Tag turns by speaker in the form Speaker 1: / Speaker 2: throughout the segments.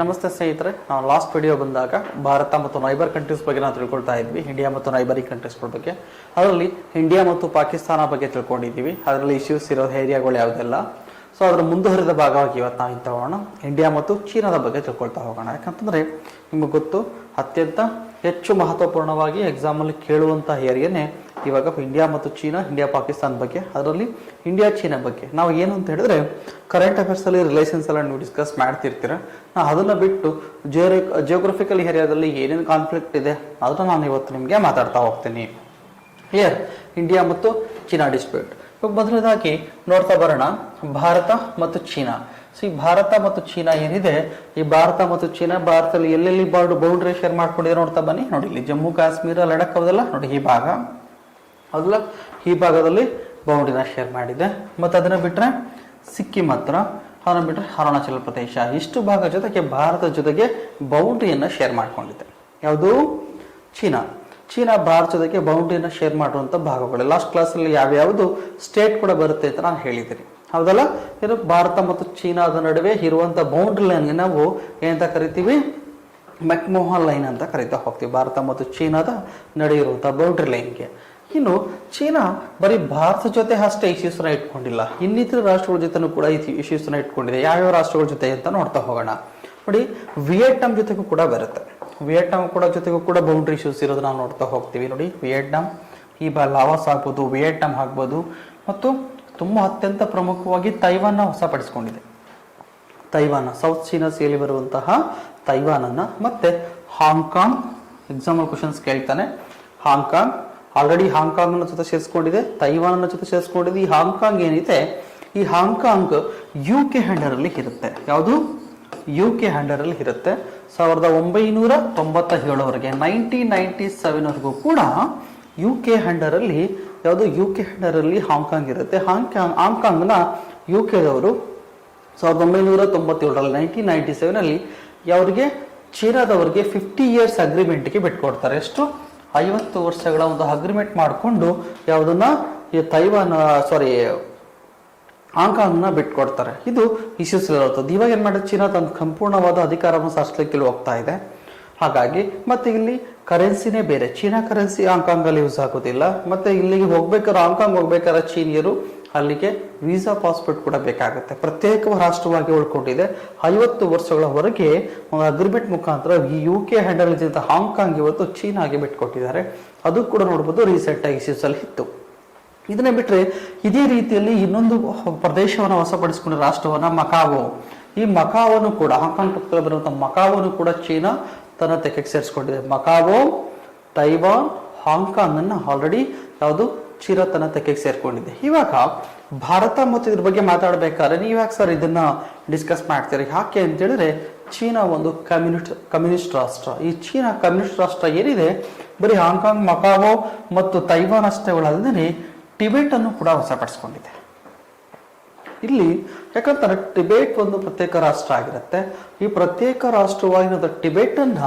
Speaker 1: ನಮಸ್ತೆ ಸ್ನೇಹಿತರೆ, ನಾವು ಲಾಸ್ಟ್ ವಿಡಿಯೋ ಬಂದಾಗ ಭಾರತ ಮತ್ತು ನೈಬರ್ ಕಂಟ್ರೀಸ್ ಬಗ್ಗೆ ನಾವು ತಿಳ್ಕೊಳ್ತಾ ಇದ್ವಿ. ಇಂಡಿಯಾ ಮತ್ತು ನೈಬರಿ ಕಂಟ್ರೀಸ್ಗಳ ಬಗ್ಗೆ. ಅದರಲ್ಲಿ ಇಂಡಿಯಾ ಮತ್ತು ಪಾಕಿಸ್ತಾನ ಬಗ್ಗೆ ತಿಳ್ಕೊಂಡಿದ್ದೀವಿ. ಅದರಲ್ಲಿ ಇಶ್ಯೂಸ್ ಇರೋ ಏರಿಯಾಗಳು ಯಾವುದೆಲ್ಲ. ಸೊ ಅದರ ಮುಂದುವರಿದ ಭಾಗವಾಗಿ ಇವತ್ತು ನಾವು ತಗೋಣ ಇಂಡಿಯಾ ಮತ್ತು ಚೀನಾದ ಬಗ್ಗೆ ತಿಳ್ಕೊಳ್ತಾ ಹೋಗೋಣ. ಯಾಕಂತಂದರೆ ನಿಮಗೆ ಗೊತ್ತು, ಅತ್ಯಂತ ಹೆಚ್ಚು ಮಹತ್ವಪೂರ್ಣವಾಗಿ ಎಕ್ಸಾಮಲ್ಲಿ ಕೇಳುವಂಥ ಏರಿಯಾನೇ ಇವಾಗ ಇಂಡಿಯಾ ಮತ್ತು ಚೀನಾ, ಇಂಡಿಯಾ ಪಾಕಿಸ್ತಾನ ಬಗ್ಗೆ. ಅದರಲ್ಲಿ ಇಂಡಿಯಾ ಚೀನಾ ಬಗ್ಗೆ ನಾವು ಏನು ಅಂತ ಹೇಳಿದ್ರೆ, ಕರೆಂಟ್ ಅಫೇರ್ಸಲ್ಲಿ ರಿಲೇಷನ್ಸ್ ಎಲ್ಲ ನೀವು ಡಿಸ್ಕಸ್ ಮಾಡ್ತಿರ್ತೀರ. ನಾವು ಅದನ್ನು ಬಿಟ್ಟು ಜಿಯೋಗ್ರಫಿಕಲ್ ಏರಿಯಾದಲ್ಲಿ ಏನೇನು ಕಾನ್ಫ್ಲಿಕ್ಟ್ ಇದೆ ಅದನ್ನು ನಾನು ಇವತ್ತು ನಿಮಗೆ ಮಾತಾಡ್ತಾ ಹೋಗ್ತೀನಿ. ಹಿಯರ್ ಇಂಡಿಯಾ ಮತ್ತು ಚೀನಾ ಡಿಸ್ಪ್ಯೂಟ್. ಇವಾಗ ಮೊದಲನೇದಾಗಿ ನೋಡ್ತಾ ಬರೋಣ ಭಾರತ ಮತ್ತು ಚೀನಾ. ಸೊ ಈ ಭಾರತ ಮತ್ತು ಚೀನಾ ಏನಿದೆ, ಈ ಭಾರತ ಮತ್ತು ಚೀನಾ ಭಾರತದಲ್ಲಿ ಎಲ್ಲೆಲ್ಲಿ ಬೌಂಡ್ರಿ ಶೇರ್ ಮಾಡ್ಕೊಂಡಿದೆ ನೋಡ್ತಾ ಬನ್ನಿ. ನೋಡಿ, ಇಲ್ಲಿ ಜಮ್ಮು ಕಾಶ್ಮೀರ, ಲಡಖ್ ಹೌದಲ್ಲ, ನೋಡಿ ಈ ಭಾಗ ಹೌದಲ್ಲ, ಈ ಭಾಗದಲ್ಲಿ ಬೌಂಡ್ರಿನ ಶೇರ್ ಮಾಡಿದೆ. ಮತ್ತು ಅದನ್ನ ಬಿಟ್ಟರೆ ಸಿಕ್ಕಿಂ ಹತ್ರ, ಅದನ್ನ ಬಿಟ್ಟರೆ ಅರುಣಾಚಲ ಪ್ರದೇಶ, ಇಷ್ಟು ಭಾಗ ಜೊತೆಗೆ ಭಾರತದ ಜೊತೆಗೆ ಬೌಂಡ್ರಿಯನ್ನು ಶೇರ್ ಮಾಡ್ಕೊಂಡಿದೆ. ಯಾವುದು? ಚೀನಾ. ಚೀನಾ ಭಾರತ ಜೊತೆಗೆ ಬೌಂಡ್ರಿಯನ್ನು ಶೇರ್ ಮಾಡುವಂಥ ಭಾಗಗಳು. ಲಾಸ್ಟ್ ಕ್ಲಾಸಲ್ಲಿ ಯಾವ್ಯಾವುದು ಸ್ಟೇಟ್ ಕೂಡ ಬರುತ್ತೆ ಅಂತ ನಾನು ಹೇಳಿದ್ದೀನಿ, ಹೌದಲ್ಲ. ಇದು ಭಾರತ ಮತ್ತು ಚೀನಾದ ನಡುವೆ ಇರುವಂಥ ಬೌಂಡ್ರಿ ಲೈನ್ಗೆ ನಾವು ಏನಂತ ಕರಿತೀವಿ? ಮೆಕ್ಮೋಹನ್ ಲೈನ್ ಅಂತ ಕರಿತಾ ಹೋಗ್ತೀವಿ. ಭಾರತ ಮತ್ತು ಚೀನಾದ ನಡುವೆ ಇರುವಂಥ ಬೌಂಡ್ರಿ ಲೈನ್ಗೆ. ಇನ್ನು ಚೀನಾ ಬರೀ ಭಾರತ ಜೊತೆ ಅಷ್ಟೇ ಇಶ್ಯೂಸ್ನ ಇಟ್ಕೊಂಡಿಲ್ಲ, ಇನ್ನಿತರ ರಾಷ್ಟ್ರಗಳ ಜೊತೆನೂ ಕೂಡ ಇಶ್ಯೂಸ್ನ ಇಟ್ಕೊಂಡಿದೆ. ಯಾವ್ಯಾವ ರಾಷ್ಟ್ರಗಳ ಜೊತೆ ಅಂತ ನೋಡ್ತಾ ಹೋಗೋಣ. ನೋಡಿ, ವಿಯೆಟ್ನಾಂ ಜೊತೆಗೂ ಕೂಡ ಬರುತ್ತೆ. ವಿಯೆಟ್ನಾಂ ಕೂಡ ಜೊತೆಗೂ ಕೂಡ ಬೌಂಡ್ರಿ ಇಶ್ಯೂಸ್ ಇರೋದು ನಾವು ನೋಡ್ತಾ ಹೋಗ್ತೀವಿ. ನೋಡಿ, ವಿಯೆಟ್ನಾಂ, ಈ ಲಾವಾಸ್ ಆಗ್ಬೋದು, ವಿಯೆಟ್ನಾಂ ಆಗ್ಬೋದು, ಮತ್ತು ತುಂಬ ಅತ್ಯಂತ ಪ್ರಮುಖವಾಗಿ ತೈವಾನ್ನ ಹೊಸಪಡಿಸ್ಕೊಂಡಿದೆ. ತೈವಾನ, ಸೌತ್ ಚೀನಾ ಸಿಯಲ್ಲಿ ಬರುವಂತಹ ತೈವಾನನ್ನು, ಮತ್ತೆ ಹಾಂಗ್ಕಾಂಗ್. ಎಕ್ಸಾಂಪಲ್ ಕ್ವಶನ್ಸ್ ಕೇಳ್ತಾನೆ. ಹಾಂಗ್ಕಾಂಗ್ ಆಲ್ರೆಡಿ ಹಾಂಗ್ಕಾಂಗ್ನ ಜೊತೆ ಸೇರಿಸ್ಕೊಂಡಿದೆ, ತೈವಾನ್ನ ಜೊತೆ ಸೇರಿಸ್ಕೊಂಡಿದೆ. ಈ ಹಾಂಗ್ಕಾಂಗ್ ಏನಿದೆ, ಈ ಹಾಂಗ್ಕಾಂಗ್ UK ಹ್ಯಾಂಡರಲ್ಲಿ ಇರುತ್ತೆ. ಯಾವುದು? UK ಹ್ಯಾಂಡರಲ್ಲಿ ಇರುತ್ತೆ. 1997ವರೆಗೆ 1997ವರೆಗೂ ಕೂಡ UK ಹ್ಯಾಂಡರಲ್ಲಿ, ಯಾವುದು? UK ಹ್ಯಾಂಡರಲ್ಲಿ ಹಾಂಗ್ಕಾಂಗ್ ಇರುತ್ತೆ. ಹಾಂಗ್ಕಾಂಗ್ನ UKದವರು 1997ರಲ್ಲಿ 1997ನಲ್ಲಿ ಯಾವ್ರಿಗೆ? ಚೀನಾದವರಿಗೆ 50 years ಅಗ್ರಿಮೆಂಟ್ಗೆ ಬಿಟ್ಕೊಡ್ತಾರೆ. ಎಷ್ಟು? 50 ವರ್ಷಗಳ ಒಂದು ಅಗ್ರಿಮೆಂಟ್ ಮಾಡಿಕೊಂಡು ಯಾವುದನ್ನ ಈ ಹಾಂಗ್ಕಾಂಗ್ನ ಬಿಟ್ಕೊಡ್ತಾರೆ. ಇದು ಇಶ್ಯೂಸ್ ಇರುತ್ತದೆ. ಇವಾಗ ಏನ್ ಮಾಡಿದ್ರೆ ಚೀನಾ ತನ್ನ ಸಂಪೂರ್ಣವಾದ ಅಧಿಕಾರವನ್ನು ಸಾಧಿಸಲಿಕ್ಕೆ ಹೋಗ್ತಾ ಇದೆ. ಹಾಗಾಗಿ ಮತ್ತೆ ಇಲ್ಲಿ ಕರೆನ್ಸಿನೇ ಬೇರೆ, ಚೀನಾ ಕರೆನ್ಸಿ ಹಾಂಗ್ಕಾಂಗ್ ಅಲ್ಲಿ ಯೂಸ್ ಆಗೋದಿಲ್ಲ. ಮತ್ತೆ ಇಲ್ಲಿಗೆ ಹೋಗ್ಬೇಕಾದ್ರೆ, ಹಾಂಗ್ಕಾಂಗ್ ಹೋಗ್ಬೇಕಾದ್ರೆ ಚೀನಿಯರು ಅಲ್ಲಿಗೆ ವೀಸಾ ಪಾಸ್ಪೋರ್ಟ್ ಕೂಡ ಬೇಕಾಗುತ್ತೆ. ಪ್ರತ್ಯೇಕ ರಾಷ್ಟ್ರವಾಗಿ ಉಳ್ಕೊಂಡಿದೆ. 50 ವರ್ಷಗಳವರೆಗೆ ಒಂದು ಅಗ್ರಿಮೆಂಟ್ ಮುಖಾಂತರ ಈ UK ಹ್ಯಾಂಡಲ್ ಇದ್ದಂಥ ಹಾಂಗ್ಕಾಂಗ್ ಇವತ್ತು ಚೀನಾಗೆ ಬಿಟ್ಕೊಟ್ಟಿದ್ದಾರೆ. ಅದು ಕೂಡ ನೋಡ್ಬೋದು, ರೀಸೆಂಟ್ ಆಗಿ ಇಶ್ಯೂಸ್ ಅಲ್ಲಿ ಇತ್ತು. ಇದನ್ನ ಬಿಟ್ಟರೆ ಇದೇ ರೀತಿಯಲ್ಲಿ ಇನ್ನೊಂದು ಪ್ರದೇಶವನ್ನು ಹೊಸಪಡಿಸಿಕೊಂಡ ರಾಷ್ಟ್ರವನ್ನ ಮಕಾವೋ. ಈ ಮಕಾವನ್ನು ಕೂಡ, ಹಾಂಗ್ಕಾಂಗ್ ಪಕ್ಕದಲ್ಲಿ ಬರುವಂತಹ ಮಕಾವನ್ನು ಕೂಡ ಚೀನಾ ತನ್ನ ತೆಗೆಗೆ ಸೇರಿಸ್ಕೊಂಡಿದೆ. ಮಕಾವೋ, ತೈವಾನ್, ಹಾಂಗ್ಕಾಂಗ್ ಅನ್ನ ಆಲ್ರೆಡಿ ಯಾವುದು? ಚೀನಾ ತನ್ನ ತೆಗೆಗೆ ಸೇರ್ಕೊಂಡಿದೆ. ಇವಾಗ ಭಾರತ ಮತ್ತು ಇದ್ರ ಬಗ್ಗೆ ಮಾತಾಡ್ಬೇಕಾದ್ರೆ ನೀವ್ಯಾಕೆ ಸರ್ ಇದನ್ನ ಡಿಸ್ಕಸ್ ಮಾಡ್ತೀರಿ? ಯಾಕೆ ಅಂತ ಹೇಳಿದ್ರೆ, ಚೀನಾ ಒಂದು ಕಮ್ಯುನಿಸ್ಟ್ ರಾಷ್ಟ್ರ. ಈ ಚೀನಾ ಕಮ್ಯುನಿಸ್ಟ್ ರಾಷ್ಟ್ರ ಏನಿದೆ, ಬರೀ ಹಾಂಗ್ಕಾಂಗ್, ಮಕಾವೋ ಮತ್ತು ತೈವಾನ್ ಅಷ್ಟೇ ಅಲ್ಲದೆ ಟಿಬೆಟ್ ಅನ್ನು ಕೂಡ ಹೊಸಪಡಿಸ್ಕೊಂಡಿದೆ. ಇಲ್ಲಿ ಯಾಕಂತಾರೆ ಟಿಬೆಟ್ ಒಂದು ಪ್ರತ್ಯೇಕ ರಾಷ್ಟ್ರ ಆಗಿರುತ್ತೆ. ಈ ಪ್ರತ್ಯೇಕ ರಾಷ್ಟ್ರವಾಗಿರೋದ ಟಿಬೆಟ್ ಅನ್ನ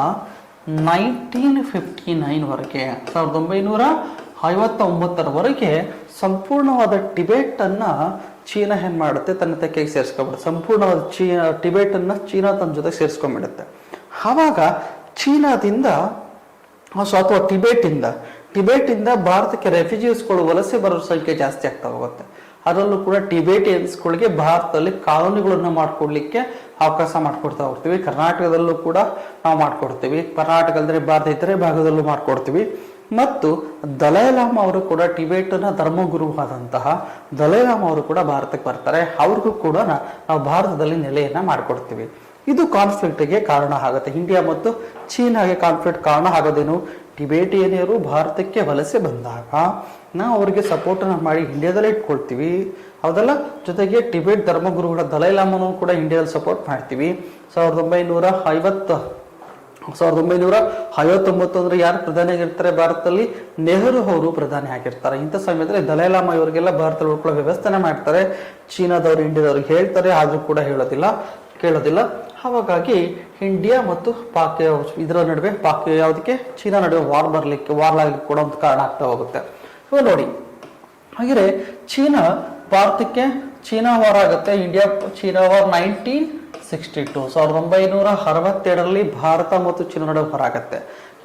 Speaker 1: 1959ವರೆಗೆ, 1959ರವರೆಗೆ ಸಂಪೂರ್ಣವಾದ ಟಿಬೆಟ್ ಅನ್ನ ಚೀನಾ ಏನ್ ಮಾಡುತ್ತೆ? ತನ್ನ ತೆಗೆಗೆ ಸೇರಿಸ್ಕೊಂಡ್ಬಿಡುತ್ತೆ. ಸಂಪೂರ್ಣವಾದ ಟಿಬೆಟ್ ಅನ್ನ ಚೀನಾ ತನ್ನ ಜೊತೆ ಸೇರಿಸ್ಕೊಂಡ್ಬಿಡುತ್ತೆ. ಆವಾಗ ಚೀನಾದಿಂದ ಅಥವಾ ಟಿಬೆಟ್ ಇಂದ ಭಾರತಕ್ಕೆ ರೆಫ್ಯೂಜೀಸ್ಗಳು ವಲಸೆ ಬರೋ ಸಂಖ್ಯೆ ಜಾಸ್ತಿ ಆಗ್ತಾ ಹೋಗುತ್ತೆ. ಅದರಲ್ಲೂ ಕೂಡ ಟಿಬೇಟಿಯನ್ಸ್ಗಳಿಗೆ ಭಾರತದಲ್ಲಿ ಕಾಲೋನಿಗಳನ್ನ ಮಾಡ್ಕೊಡ್ಲಿಕ್ಕೆ ಅವಕಾಶ ಮಾಡ್ಕೊಡ್ತಾ ಹೋಗ್ತೀವಿ. ಕರ್ನಾಟಕದಲ್ಲೂ ಕೂಡ ನಾವು ಮಾಡ್ಕೊಡ್ತೀವಿ. ಕರ್ನಾಟಕ ಅಂದ್ರೆ ಭಾರತ ಇತರೆ ಭಾಗದಲ್ಲೂ ಮಾಡ್ಕೊಡ್ತೀವಿ. ಮತ್ತು ದಲೈಲಾಮಾ ಅವರು ಕೂಡ, ಟಿಬೇಟ್ನ ಧರ್ಮಗುರುವಾದಂತಹ ದಲೈಲಾಮಾ ಅವರು ಕೂಡ ಭಾರತಕ್ಕೆ ಬರ್ತಾರೆ. ಅವ್ರಿಗೂ ಕೂಡ ನಾವು ಭಾರತದಲ್ಲಿ ನೆಲೆಯನ್ನ ಮಾಡ್ಕೊಡ್ತೀವಿ. ಇದು ಕಾನ್ಫ್ಲಿಕ್ಟ್ಗೆ ಕಾರಣ ಆಗುತ್ತೆ. ಇಂಡಿಯಾ ಮತ್ತು ಚೀನಾಗೆ ಕಾನ್ಫ್ಲಿಕ್ಟ್ ಕಾರಣ ಆಗೋದೇನು? ಟಿಬೇಟಿಯನಿಯರು ಭಾರತಕ್ಕೆ ವಲಸೆ ಬಂದಾಗ ನಾವು ಅವರಿಗೆ ಸಪೋರ್ಟನ್ನು ಮಾಡಿ ಇಂಡಿಯಾದಲ್ಲೇ ಇಟ್ಕೊಳ್ತೀವಿ, ಹೌದಲ್ಲ. ಜೊತೆಗೆ ಟಿಬೇಟ್ ಧರ್ಮಗುರುಗಳ ದಲೈಲಾಮನೂ ಕೂಡ ಇಂಡಿಯಾದಲ್ಲಿ ಸಪೋರ್ಟ್ ಮಾಡ್ತೀವಿ. 1959 ಅಂದ್ರೆ ಯಾರು ಪ್ರಧಾನಿ ಆಗಿರ್ತಾರೆ ಭಾರತದಲ್ಲಿ? ನೆಹರು ಅವರು ಪ್ರಧಾನಿ ಆಗಿರ್ತಾರೆ. ಇಂಥ ಸಮಯದಲ್ಲಿ ದಲೈಲಾಮಾ ಇವರಿಗೆಲ್ಲ ಭಾರತದಲ್ಲಿ ಉಳ್ಕೊಳ್ಳೋ ವ್ಯವಸ್ಥೆನೆ ಮಾಡ್ತಾರೆ. ಚೀನಾದವರು ಇಂಡಿಯಾದವ್ರಿಗೆ ಹೇಳ್ತಾರೆ, ಆದ್ರೂ ಕೂಡ ಕೇಳೋದಿಲ್ಲ. ಹಾಗಾಗಿ ಇಂಡಿಯಾ ಮತ್ತು ಇದರ ನಡುವೆ ಯಾವುದಕ್ಕೆ? ಚೀನಾ ನಡುವೆ ವಾರ್ಲಾಗಲಿಕ್ಕೆ ಕೂಡ ಒಂದು ಕಾರಣ ಆಗ್ತಾ ಹೋಗುತ್ತೆ. ಇವಾಗ ನೋಡಿ, ಹಾಗೆ ಚೀನಾ ಭಾರತಕ್ಕೆ ಚೀನಾ ವಾರ್ ಆಗುತ್ತೆ. ಇಂಡಿಯಾ ಚೀನಾ ವಾರ್ 1960 1962 1962ರಲ್ಲಿ ಭಾರತ ಮತ್ತು ಚೀನಾ ನಡುವೆ ಹೊರಾಗತ್ತೆ.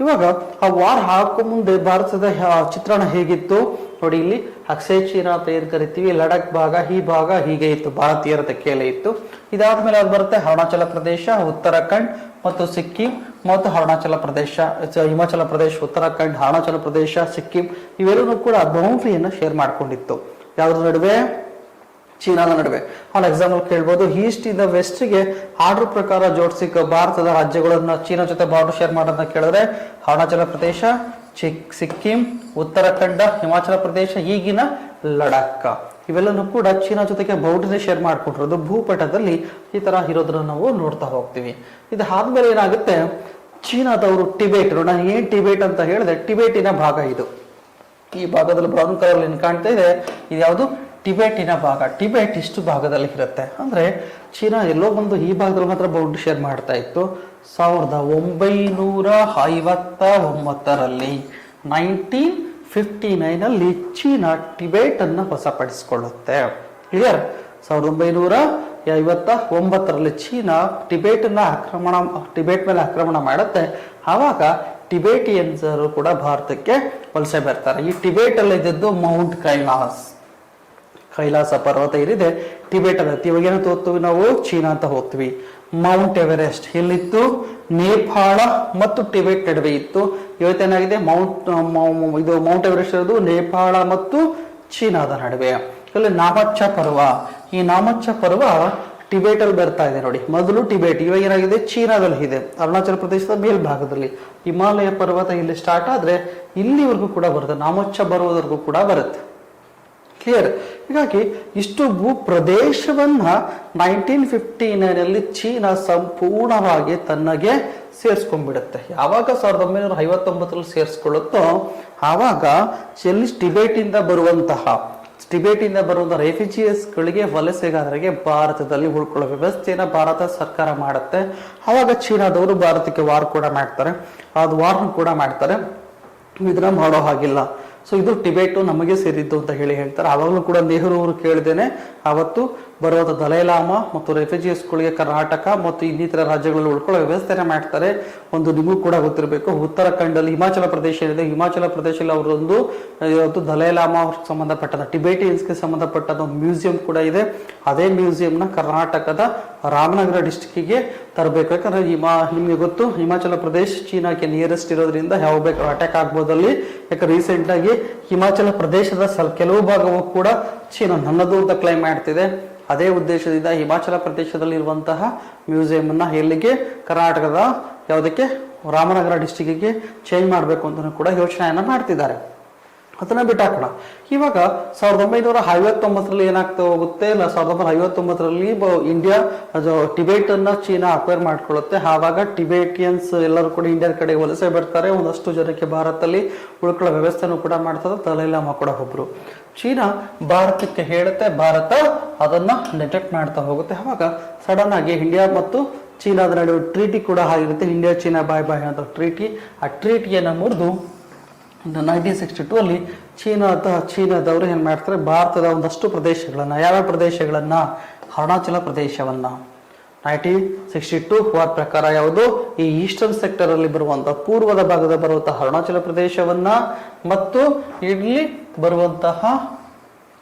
Speaker 1: ಇವಾಗ ಆ ವಾರ್ ಹಾಕೋ ಮುಂದೆ ಭಾರತದ ಚಿತ್ರಣ ಹೇಗಿತ್ತು ನೋಡಿ, ಇಲ್ಲಿ ಅಕ್ಷಯ್ ಚೀನಾ ಅಂತ ಏನ್ ಕರಿತೀವಿ, ಲಡಾಖ್ ಭಾಗ, ಈ ಭಾಗ ಹೀಗೆ ಇತ್ತು, ಭಾರತೀಯರ ತೆಕ್ಕೆಯಲ್ಲೇ ಇತ್ತು. ಇದಾದ್ಮೇಲೆ ಅದು ಬರುತ್ತೆ ಅರುಣಾಚಲ ಪ್ರದೇಶ, ಉತ್ತರಾಖಂಡ್ ಮತ್ತು ಸಿಕ್ಕಿಂ ಮತ್ತು ಅರುಣಾಚಲ ಪ್ರದೇಶ, ಹಿಮಾಚಲ ಪ್ರದೇಶ, ಉತ್ತರಾಖಂಡ್, ಅರುಣಾಚಲ ಪ್ರದೇಶ, ಸಿಕ್ಕಿಂ ಇವೆಲ್ಲವೂ ಕೂಡ ಬೌಂಡ್ರಿಯನ್ನ ಶೇರ್ ಮಾಡ್ಕೊಂಡಿತ್ತು. ಯಾವ್ದ್ರ ನಡುವೆ? ಚೀನಾದ ನಡುವೆ. ಅವ್ನ ಎಕ್ಸಾಂಪಲ್ ಕೇಳ್ಬೋದು, ಈಸ್ಟ್ ಇಂದ ವೆಸ್ಟ್ ಗೆ ಆರ್ಡರ್ ಪ್ರಕಾರ ಜೋಡಿಸಿ ಭಾರತದ ರಾಜ್ಯಗಳನ್ನ ಚೀನಾ ಜೊತೆ ಬಾರ್ಡರ್ ಶೇರ್ ಮಾಡೋದನ್ನ ಕೇಳಿದ್ರೆ ಅರುಣಾಚಲ ಪ್ರದೇಶ, ಸಿಕ್ಕಿಂ, ಉತ್ತರಾಖಂಡ, ಹಿಮಾಚಲ ಪ್ರದೇಶ, ಈಗಿನ ಲಡಾಖ್ ಇವೆಲ್ಲನೂ ಕೂಡ ಚೀನಾ ಜೊತೆಗೆ ಬೌಂಡ್ರಿ ಶೇರ್ ಮಾಡ್ಕೊಂಡಿರೋದು. ಭೂಪಟದಲ್ಲಿ ಈ ತರ ಇರೋದನ್ನ ನಾವು ನೋಡ್ತಾ ಹೋಗ್ತೀವಿ. ಇದು ಆದ್ಮೇಲೆ ಏನಾಗುತ್ತೆ, ಚೀನಾದವರು ಟಿಬೇಟ್, ನಾನು ಏನ್ ಟಿಬೇಟ್ ಅಂತ ಹೇಳಿದೆ, ಟಿಬೇಟಿನ ಭಾಗ ಇದು. ಈ ಭಾಗದಲ್ಲಿ ಬ್ರೌನ್ ಕಲರ್ ಏನ್ ಕಾಣ್ತಾ ಇದೆ, ಇದು ಯಾವುದು? ಟಿಬೇಟಿನ ಭಾಗ. ಟಿಬೇಟ್ ಇಷ್ಟು ಭಾಗದಲ್ಲಿ ಇರುತ್ತೆ. ಅಂದ್ರೆ ಚೀನಾ ಎಲ್ಲೋ ಬಂದು ಈ ಭಾಗದಲ್ಲಿ ಮಾತ್ರ ಬೌಂಡ್ರಿ ಶೇರ್ ಮಾಡ್ತಾ ಇತ್ತು. 1959ರಲ್ಲಿ 1959 ಚೀನಾ ಟಿಬೇಟ್ ಅನ್ನ ವಶಪಡಿಸಿಕೊಳ್ಳುತ್ತೆ. ಕ್ಲಿಯರ್? 1959ರಲ್ಲಿ ಚೀನಾ ಟಿಬೇಟ್ ಮೇಲೆ ಆಕ್ರಮಣ ಮಾಡುತ್ತೆ. ಆವಾಗ ಟಿಬೇಟಿಯನ್ಸರು ಕೂಡ ಭಾರತಕ್ಕೆ ವಲಸೆ ಬರ್ತಾರೆ. ಈ ಟಿಬೇಟ್ ಅಲ್ಲಿ ಇದ್ದದ್ದು ಮೌಂಟ್ ಕೈಲಾಸ ಪರ್ವತ ಏನಿದೆ ಟಿಬೇಟ್ ಅಲ್ಲಿ. ಇವಾಗ ಏನಂತ ಓದ್ತೀವಿ ನಾವು? ಚೀನಾ ಅಂತ ಹೋಗ್ತೀವಿ. Mount Everest ಎಲ್ಲಿತ್ತು? ನೇಪಾಳ ಮತ್ತು ಟಿಬೇಟ್ ನಡುವೆ ಇತ್ತು. ಇವತ್ತೇನಾಗಿದೆ, ಇದು ಮೌಂಟ್ ಎವರೆಸ್ಟ್ ಇರೋದು ನೇಪಾಳ ಮತ್ತು ಚೀನಾದ ನಡುವೆ. ಇಲ್ಲಿ ನಾಮಚ್ಚ ಪರ್ವ, ಈ ನಾಮಚ್ಚ ಪರ್ವ ಟಿಬೇಟ್ ಅಲ್ಲಿ ಬರ್ತಾ ಇದೆ ನೋಡಿ. ಮೊದಲು ಟಿಬೇಟ್, ಇವಾಗ ಏನಾಗಿದೆ, ಚೀನಾದಲ್ಲಿ ಇದೆ, ಅರುಣಾಚಲ ಪ್ರದೇಶದ ಮೇಲ್ಭಾಗದಲ್ಲಿ. ಹಿಮಾಲಯ ಪರ್ವತ ಇಲ್ಲಿ ಸ್ಟಾರ್ಟ್ ಆದ್ರೆ ಇಲ್ಲಿವರೆಗೂ ಕೂಡ ಬರುತ್ತೆ, ನಾಮಚ್ಚ ಬರುವುದವರೆಗೂ ಕೂಡ ಬರುತ್ತೆ. ಕ್ಲಿಯರ್? ಹೀಗಾಗಿ ಇಷ್ಟು ಭೂ ಪ್ರದೇಶವನ್ನ 1959ರಲ್ಲಿ ಚೀನಾ ಸಂಪೂರ್ಣವಾಗಿ ತನ್ನಗೆ ಸೇರಿಸ್ಕೊಂಡ್ಬಿಡುತ್ತೆ. ಯಾವಾಗ 1959ರಲ್ಲಿ ಸೇರಿಸ್ಕೊಳ್ಳುತ್ತೋ ಆವಾಗ ಎಲ್ಲಿ ಟಿಬೇಟ್ ಇಂದ ಬರುವಂತಹ ರೆಫ್ಯೂಜಿಯಸ್ಗಳಿಗೆ, ವಲಸೆಗಾರರಿಗೆ ಭಾರತದಲ್ಲಿ ಉಳ್ಕೊಳ್ಳೋ ವ್ಯವಸ್ಥೆಯನ್ನ ಭಾರತ ಸರ್ಕಾರ ಮಾಡುತ್ತೆ. ಆವಾಗ ಚೀನಾದವರು ಭಾರತಕ್ಕೆ ವಾರ್ ಕೂಡ ಮಾಡ್ತಾರೆ, ಅದು ವಾರ್ನು ಕೂಡ ಮಾಡ್ತಾರೆ. ಇದನ್ನ ಮಾಡೋ ಹಾಗಿಲ್ಲ. ಸೊ ಇದು ಟಿಬೇಟು ನಮಗೆ ಸೇರಿದ್ದು ಅಂತ ಹೇಳ್ತಾರೆ. ಆವಾಗಲೂ ಕೂಡ ನೆಹರು ಅವರು ಕೇಳಿದ್ದೇನೆ, ಅವತ್ತು ಬರುವಂತ ದಲೈಲಾಮಾ ಮತ್ತು ರೆಫ್ಯೂಜಿಯಸ್ಗಳಿಗೆ ಕರ್ನಾಟಕ ಮತ್ತು ಇನ್ನಿತರ ರಾಜ್ಯಗಳಲ್ಲಿ ಉಳ್ಕೊಳ್ಳೋ ವ್ಯವಸ್ಥೆನ ಮಾಡ್ತಾರೆ. ಒಂದು ನಿಮಗೂ ಕೂಡ ಗೊತ್ತಿರಬೇಕು, ಉತ್ತರಾಖಂಡಲ್ಲಿ ಹಿಮಾಚಲ ಪ್ರದೇಶ ಇದೆ, ಹಿಮಾಚಲ ಪ್ರದೇಶದಲ್ಲಿ ಅವರೊಂದು ದಲೈಲಾಮಾ ಅವ್ರಿಗೆ ಸಂಬಂಧಪಟ್ಟದ ಟಿಬೇಟಿಯನ್ಸ್ಗೆ ಸಂಬಂಧಪಟ್ಟದ ಮ್ಯೂಸಿಯಂ ಕೂಡ ಇದೆ. ಅದೇ ಮ್ಯೂಸಿಯಂನ ಕರ್ನಾಟಕದ ರಾಮನಗರ ಡಿಸ್ಟಿಕ್ಗೆ ತರಬೇಕು. ಯಾಕಂದ್ರೆ ನಿಮ್ಗೆ ಗೊತ್ತು, ಹಿಮಾಚಲ ಪ್ರದೇಶ ಚೀನಾಕ್ಕೆ ನಿಯರೆಸ್ಟ್ ಇರೋದ್ರಿಂದ ಯಾವ ಬೇಕಾದ್ರೂ ಅಟ್ಯಾಕ್ ಆಗ್ಬೋದಲ್ಲಿ. ಯಾಕಂದ್ರೆ ರೀಸೆಂಟ್ ಆಗಿ ಹಿಮಾಚಲ ಪ್ರದೇಶದ ಕೆಲವು ಭಾಗವೂ ಕೂಡ ಚೀನಾ ನನ್ನದು ಅಂತ ಕ್ಲೈಮ್ ಮಾಡ್ತಿದೆ. ಅದೇ ಉದ್ದೇಶದಿಂದ ಹಿಮಾಚಲ ಪ್ರದೇಶದಲ್ಲಿ ಇರುವಂತಹ ಮ್ಯೂಸಿಯಂ ಅನ್ನ ಎಲ್ಲಿಗೆ, ಕರ್ನಾಟಕದ ಯಾವುದಕ್ಕೆ, ರಾಮನಗರ ಡಿಸ್ಟಿಕ್ಗೆ ಚೇಂಜ್ ಮಾಡಬೇಕು ಅಂತ ಕೂಡ ಯೋಚನೆಯನ್ನ ಮಾಡ್ತಿದ್ದಾರೆ. ಅದನ್ನ ಬಿಟ್ಟಾಕೋಣ. ಇವಾಗ 1959ರಲ್ಲಿ ಏನಾಗ್ತಾ ಹೋಗುತ್ತೆ, 1959ರಲ್ಲಿ ಇಂಡಿಯಾ ಟಿಬೇಟ್ ಅನ್ನ ಚೀನಾ ಅಕ್ವೈರ್ ಮಾಡ್ಕೊಳ್ಳುತ್ತೆ. ಆವಾಗ ಟಿಬೇಟಿಯನ್ಸ್ ಎಲ್ಲರೂ ಕೂಡ ಇಂಡಿಯಾ ಕಡೆ ವಲಸೆ ಬರ್ತಾರೆ. ಒಂದಷ್ಟು ಜನಕ್ಕೆ ಭಾರತದಲ್ಲಿ ಉಳ್ಕೊಳ್ಳೋ ವ್ಯವಸ್ಥೆನೂ ಕೂಡ ಮಾಡ್ತಾರೆ. ದಲೈಲಾಮಾ ಕೂಡ ಒಬ್ರು. ಚೀನಾ ಭಾರತಕ್ಕೆ ಹೇಳುತ್ತೆ, ಭಾರತ ಅದನ್ನ ನೆಗ್ಲೆಕ್ಟ್ ಮಾಡ್ತಾ ಹೋಗುತ್ತೆ. ಆವಾಗ ಸಡನ್ ಆಗಿ ಇಂಡಿಯಾ ಮತ್ತು ಚೀನಾದ ನಡುವೆ ಟ್ರೀಟಿ ಕೂಡ ಆಗಿರುತ್ತೆ, ಇಂಡಿಯಾ ಚೀನಾ ಬಾಯ್ ಬಾಯ್ ಅಂತ ಟ್ರೀಟಿ. ಆ ಟ್ರೀಟಿಯನ್ನು ಮುರಿದು 1962 ಚೀನಾದವರು ಏನ್ ಮಾಡ್ತಾರೆ, ಭಾರತದ ಒಂದಷ್ಟು ಪ್ರದೇಶಗಳನ್ನ, ಯಾವ್ಯಾವ ಪ್ರದೇಶಗಳನ್ನ, ಅರುಣಾಚಲ ಪ್ರದೇಶವನ್ನ 1962 ವಾರ್ ಪ್ರಕಾರ ಯಾವುದು, ಈ ಈಸ್ಟರ್ನ್ ಸೆಕ್ಟರ್ ಅಲ್ಲಿ ಬರುವಂತಹ ಪೂರ್ವದ ಭಾಗದ ಬರುವಂತಹ ಅರುಣಾಚಲ ಪ್ರದೇಶವನ್ನ ಮತ್ತು ಇಲ್ಲಿ ಬರುವಂತಹ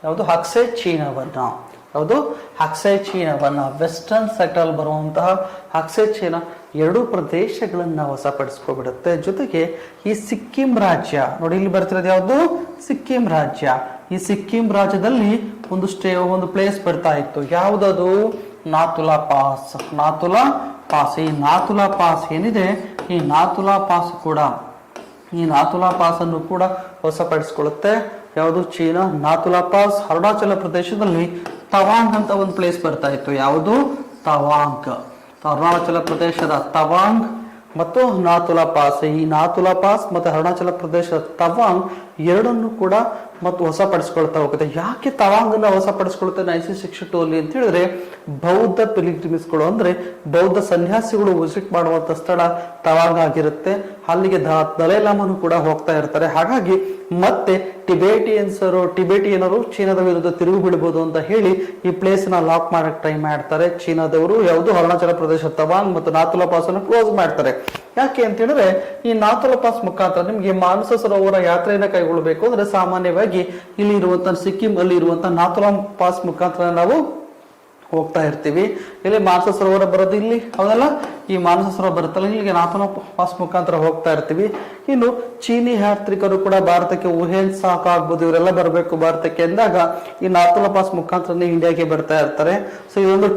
Speaker 1: ಯಾವುದು ಅಕ್ಸೈ ಚೀನಾವನ್ನ, ವೆಸ್ಟರ್ನ್ ಸೆಕ್ಟರ್ ಅಲ್ಲಿ ಬರುವಂತಹ ಅಕ್ಸೈ ಚೀನಾ ಎರಡು ಪ್ರದೇಶಗಳನ್ನ ವಶಪಡಿಸ್ಕೊಬಿಡುತ್ತೆ. ಜೊತೆಗೆ ಈ ಸಿಕ್ಕಿಂ ರಾಜ್ಯ ನೋಡಿ, ಇಲ್ಲಿ ಬರ್ತಿರೋದು ಯಾವುದು, ಸಿಕ್ಕಿಂ ರಾಜ್ಯ. ಈ ಸಿಕ್ಕಿಂ ರಾಜ್ಯದಲ್ಲಿ ಒಂದು ಪ್ಲೇಸ್ ಬರ್ತಾ ಇತ್ತು, ಯಾವುದದು, ನಾಥುಲಾ ಪಾಸ್. ಈ ನಾಥುಲಾ ಪಾಸ್ ಏನಿದೆ, ಈ ನಾಥುಲಾ ಪಾಸ್ ಅನ್ನು ಕೂಡ ವಶಪಡಿಸಿಕೊಳ್ಳುತ್ತೆ. ಯಾವುದು, ಚೀನಾ. ನಾಥುಲಾ ಪಾಸ್ ಅರುಣಾಚಲ ಪ್ರದೇಶದಲ್ಲಿ ತವಾಂಗ್ ಅಂತ ಒಂದು ಪ್ಲೇಸ್ ಬರ್ತಾ ಇತ್ತು, ಯಾವುದು, ತವಾಂಗ್. ಅರುಣಾಚಲ ಪ್ರದೇಶದ ತವಾಂಗ್ ಮತ್ತು ನಾಥುಲಾ ಪಾಸ್, ಈ ನಾಥುಲಾ ಪಾಸ್ ಮತ್ತು ಅರುಣಾಚಲ ಪ್ರದೇಶದ ತವಾಂಗ್ ಎರಡನ್ನು ಕೂಡ ಮತ್ತು ವಶಪಡಿಸ್ಕೊಳ್ತಾ ಹೋಗುತ್ತೆ. ಯಾಕೆ ತವಾಂಗ್ ಅನ್ನ ವಶಪಡಿಸ್ಕೊಳುತ್ತೆ 1962 ಅಲ್ಲಿ ಅಂತ ಹೇಳಿದ್ರೆ, ಬೌದ್ಧ ಪಿಲಿಗ್ರಿಮ್ಸ್ಗಳು ಅಂದ್ರೆ ಬೌದ್ಧ ಸನ್ಯಾಸಿಗಳು ವಿಸಿಟ್ ಮಾಡುವಂತ ಸ್ಥಳ ತವಾಂಗ್ ಆಗಿರುತ್ತೆ. ಅಲ್ಲಿಗೆ ದಲೈಲಾಮನು ಕೂಡ ಹೋಗ್ತಾ ಇರ್ತಾರೆ. ಹಾಗಾಗಿ ಮತ್ತೆ ಟಿಬೇಟಿಯನರು ಚೀನಾದ ವಿರುದ್ಧ ತಿರುಗಿ ಬೀಳ್ಬೋದು ಅಂತ ಹೇಳಿ ಈ ಪ್ಲೇಸ್ ನ ಲಾಕ್ ಮಾಡಕ್ ಟ್ರೈ ಮಾಡ್ತಾರೆ. ಚೀನಾದವರು ಯಾವುದು ಅರುಣಾಚಲ ಪ್ರದೇಶ ತವಾಂಗ್ ಮತ್ತು ನಾಥುಲಾ ಪಾಸ್ ಅನ್ನು ಕ್ಲೋಸ್ ಮಾಡ್ತಾರೆ. ಯಾಕೆ ಅಂತ ಹೇಳಿದ್ರೆ ಈ ನಾಥುಲಾ ಪಾಸ್ ಮುಖಾಂತರ ನಿಮ್ಗೆ ಮಾನಸ ಸರೋವರ ಯಾತ್ರೆಯನ್ನ ಕೈಗೊಳ್ಳಬೇಕು ಅಂದ್ರೆ ಸಾಮಾನ್ಯವಾಗಿ ಇಲ್ಲಿ ಇರುವಂತಹ ಸಿಕ್ಕಿಂ ಅಲ್ಲಿ ಇರುವಂತಹ ನಾಥುಲಾ ಪಾಸ್ ಮುಖಾಂತರ ನಾವು ಹೋಗ್ತಾ ಇರ್ತೀವಿ. ಇಲ್ಲಿ ಮಾನಸ ಸರೋವರ ಬರೋದು ಇಲ್ಲಿ ಹೌದಲ್ಲ, ಈ ಮಾನಸ ಸರೋವರ ಬರುತ್ತಲ್ಲ ಇಲ್ಲಿಗೆ ನಾಥುಲಾ ಪಾಸ್ ಮುಖಾಂತರ ಹೋಗ್ತಾ ಇರ್ತೀವಿ. ಇನ್ನು ಚೀನಿ ಯಾತ್ರಿಕರು ಕೂಡ ಭಾರತಕ್ಕೆ ಊಹೆನ್ ಸಾಕಾಗ್ಬೋದು, ಇವರೆಲ್ಲ ಬರಬೇಕು ಭಾರತಕ್ಕೆ ಅಂದಾಗ ಈ ನಾಥುಲಾ ಪಾಸ್ ಮುಖಾಂತರನೇ ಇಂಡಿಯಾಗೆ ಬರ್ತಾ ಇರ್ತಾರೆ. ಸೊ ಇದೊಂದು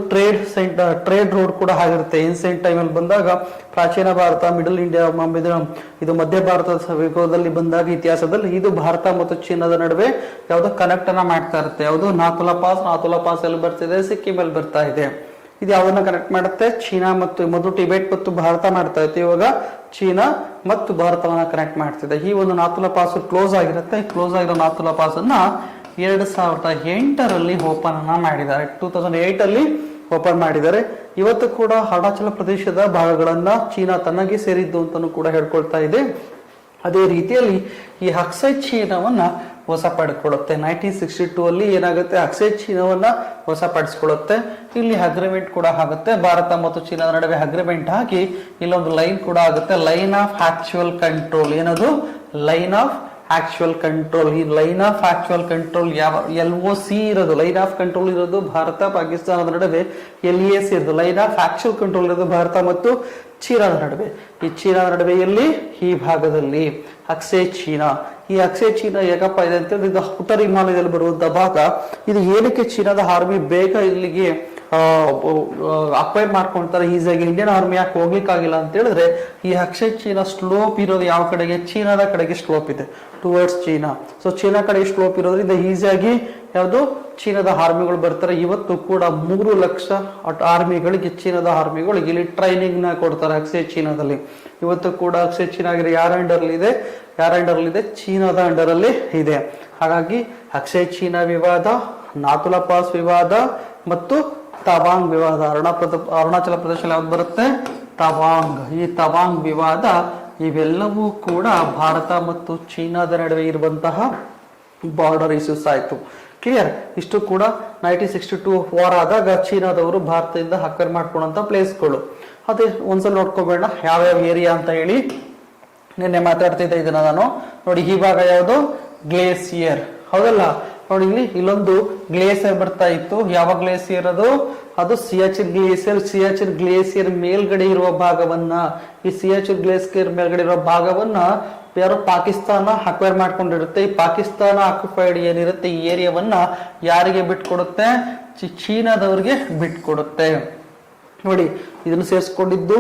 Speaker 1: ಟ್ರೇಡ್ ರೋಡ್ ಕೂಡ ಆಗಿರುತ್ತೆ. ಏನ್ಸೆಂಟ್ ಟೈಮಲ್ಲಿ ಬಂದಾಗ ಪ್ರಾಚೀನ ಭಾರತ, ಮಿಡಲ್ ಇಂಡಿಯಾ, ಇದು ಮಧ್ಯ ಭಾರತದ ಯುಗದಲ್ಲಿ ಬಂದಾಗ ಇತಿಹಾಸದಲ್ಲಿ ಇದು ಭಾರತ ಮತ್ತು ಚೀನಾದ ನಡುವೆ ಯಾವುದೋ ಕನೆಕ್ಟ್ ಅನ್ನ ಮಾಡ್ತಾ ಇರುತ್ತೆ. ಯಾವುದು ನಾಥುಲಾ ಪಾಸ್ ಎಲ್ಲಿ ಬರ್ತಿದೆ, ಸಿಕ್ಕಿಂ ಅಲ್ಲಿ ಬರ್ತಾ ಇದೆ. ಇದು ಯಾವ್ದನ್ನ ಕನೆಕ್ಟ್ ಮಾಡುತ್ತೆ, ಚೀನಾ ಮತ್ತು ಮೊದಲು ಟಿಬೇಟ್ ಮತ್ತು ಭಾರತ ಮಾಡ್ತಾ ಇತ್ತು, ಇವಾಗ ಚೀನಾ ಮತ್ತು ಭಾರತವನ್ನ ಕನೆಕ್ಟ್ ಮಾಡ್ತಿದೆ. ಈ ಒಂದು ನಾಥುಲಾ ಪಾಸ್ ಕ್ಲೋಸ್ ಆಗಿರುತ್ತೆ. ಕ್ಲೋಸ್ ಆಗಿರೋ ನಾಥುಲಾ ಪಾಸ್ ಅನ್ನ 2008ರಲ್ಲಿ ಓಪನ್ ಅನ್ನ ಮಾಡಿದ್ದಾರೆ. 2008 ಅಲ್ಲಿ ಓಪನ್ ಮಾಡಿದ್ದಾರೆ. ಇವತ್ತು ಕೂಡ ಅರುಣಾಚಲ ಪ್ರದೇಶದ ಭಾಗಗಳನ್ನ ಚೀನಾ ತನಗೆ ಸೇರಿದ್ದು ಅಂತಾನು ಕೂಡ ಹೇಳ್ಕೊಳ್ತಾ ಇದೆ. ಅದೇ ರೀತಿಯಲ್ಲಿ ಈ ಅಕ್ಸೈ ಚೀನಾವನ್ನ ವಶಪಡಿಸಿಕೊಳ್ಳುತ್ತೆ. 1962 ಅಲ್ಲಿ ಏನಾಗುತ್ತೆ, ಅಕ್ಸೈ ಚೀನಾವನ್ನ ವಶಪಡಿಸಿಕೊಳ್ಳುತ್ತೆ. ಇಲ್ಲಿ ಅಗ್ರಿಮೆಂಟ್ ಕೂಡ ಆಗುತ್ತೆ, ಭಾರತ ಮತ್ತು ಚೀನಾದ ನಡುವೆ ಅಗ್ರಿಮೆಂಟ್ ಆಗಿ ಇಲ್ಲೊಂದು ಲೈನ್ ಕೂಡ ಆಗುತ್ತೆ, ಲೈನ್ ಆಫ್ ಆಕ್ಚುಯಲ್ ಕಂಟ್ರೋಲ್. ಏನದು ಲೈನ್ ಆಫ್ ಆಕ್ಚುಯಲ್ ಕಂಟ್ರೋಲ್. ಈ ಲೈನ್ ಆಫ್ ಆಕ್ಚುಯಲ್ ಕಂಟ್ರೋಲ್ ಯಾವ LOC ಇರೋದು, ಲೈನ್ ಆಫ್ ಕಂಟ್ರೋಲ್ ಇರೋದು ಭಾರತ ಪಾಕಿಸ್ತಾನದ ನಡುವೆ. LEC ಇರೋದು ಲೈನ್ ಆಫ್ ಆಕ್ಚುಯಲ್ ಕಂಟ್ರೋಲ್ ಇರೋದು ಭಾರತ ಮತ್ತು ಚೀನಾದ ನಡುವೆ. ಈ ಚೀನಾದ ನಡುವೆ ಎಲ್ಲಿ, ಈ ಭಾಗದಲ್ಲಿ ಅಕ್ಸೈ ಚೀನಾ. ಈ ಅಕ್ಸೈ ಚೀನಾ ಹೇಗಪ್ಪ ಇದೆ ಅಂತಂದ್ರೆ ಇದು ಉತ್ತರ ಹಿಮಾಲಯದಲ್ಲಿ ಬರುವಂತ ಭಾಗ. ಇದು ಏನಕ್ಕೆ ಚೀನಾದ ಆರ್ಮಿ ಬೇಗ ಇಲ್ಲಿಗೆ ಅಕ್ವೈರ್ ಮಾಡ್ಕೊಳ್ತಾರೆ ಈಸಿಯಾಗಿ, ಇಂಡಿಯನ್ ಆರ್ಮಿ ಯಾಕೆ ಹೋಗ್ಲಿಕ್ಕಾಗಿಲ್ಲ ಅಂತ ಹೇಳಿದ್ರೆ ಈ ಅಕ್ಸೈ ಚೀನಾ ಸ್ಲೋಪ್ ಇರೋದು ಯಾವ ಕಡೆಗೆ, ಚೀನಾದ ಕಡೆಗೆ ಸ್ಲೋಪ್ ಇದೆ, ಟುವರ್ಡ್ಸ್ ಚೀನಾ. ಸೊ ಚೀನಾ ಕಡೆ ಸ್ಲೋಪ್ ಇರೋದ್ರಿಂದ ಈಸಿಯಾಗಿ ಯಾವುದು ಚೀನಾದ ಆರ್ಮಿಗಳು ಬರ್ತಾರೆ. ಇವತ್ತು ಕೂಡ 3 ಲಕ್ಷ ಆರ್ಮಿಗಳಿಗೆ, ಚೀನಾದ ಆರ್ಮಿಗಳಿಗೆ ಇಲ್ಲಿ ಟ್ರೈನಿಂಗ್ ನ ಕೊಡ್ತಾರೆ ಅಕ್ಸೈ ಚೀನಾದಲ್ಲಿ. ಇವತ್ತು ಕೂಡ ಅಕ್ಸೈ ಚೀನಾ ಯಾರ ಅಂಡರ್ಲಿ ಇದೆ, ಚೀನಾದ ಅಂಡರ್ ಅಲ್ಲಿ ಇದೆ. ಹಾಗಾಗಿ ಅಕ್ಸೈ ಚೀನಾ ವಿವಾದ, ನಾಥುಲಾ ಪಾಸ್ ವಿವಾದ ಮತ್ತು ತವಾಂಗ್ ವಿವಾದ, ಅರುಣಾಚಲ ಪ್ರದೇಶದಲ್ಲಿ ಯಾವ್ದು ಬರುತ್ತೆ, ತವಾಂಗ್. ಈ ತವಾಂಗ್ ವಿವಾದ ಇವೆಲ್ಲವೂ ಕೂಡ ಭಾರತ ಮತ್ತು ಚೀನಾದ ನಡುವೆ ಇರುವಂತಹ ಬಾರ್ಡರ್ ಇಶ್ಯೂಸ್ ಆಯ್ತು. ಕ್ಲಿಯರ್. ಇಷ್ಟು ಕೂಡ 1962 ವಾರ್ ಆದಾಗ ಚೀನಾದವರು ಭಾರತದಿಂದ ಅಕ್ವೈರ್ ಮಾಡ್ಕೊಂಡಂತ ಪ್ಲೇಸ್ಗಳು. ಅದೇ ಒಂದ್ಸಲ ನೋಡ್ಕೋಬೇಡ ಯಾವ್ಯಾವ ಏರಿಯಾ ಅಂತ ಹೇಳಿ ನಿನ್ನೆ ಮಾತಾಡ್ತಿದ್ದೆ ಇದನ್ನ ನಾನು. ನೋಡಿ ಈ ಭಾಗ ಯಾವುದು, ಗ್ಲೇಸಿಯರ್ ಹೌದಲ್ಲ. ನೋಡಿ ಇಲ್ಲೊಂದು ಗ್ಲೇಸಿಯರ್ ಬರ್ತಾ ಇತ್ತು. ಯಾವ ಗ್ಲೇಸಿಯರ್ ಅದು ಸಿಯಾಚಿನ್ ಗ್ಲೇಸಿಯರ್. ಸಿಯಾಚಿನ್ ಗ್ಲೇಸಿಯರ್ ಮೇಲ್ಗಡೆ ಇರುವ ಭಾಗವನ್ನ, ಈ ಸಿಯಾಚಿನ್ ಗ್ಲೇಸಿಯರ್ ಮೇಲ್ಗಡೆ ಇರುವ ಭಾಗವನ್ನ ಯಾರು ಪಾಕಿಸ್ತಾನ ಅಕ್ವೈರ್ ಮಾಡ್ಕೊಂಡಿರುತ್ತೆ. ಈ ಪಾಕಿಸ್ತಾನ ಆಕ್ಯುಪೈಡ್ ಏನಿರುತ್ತೆ ಈ ಏರಿಯಾವನ್ನ ಯಾರಿಗೆ ಬಿಟ್ಕೊಡುತ್ತೆ, ಚೀನಾದವ್ರಿಗೆ ಬಿಟ್ಕೊಡುತ್ತೆ. ನೋಡಿ ಇದನ್ನು ಸೇರಿಸ್ಕೊಂಡಿದ್ದು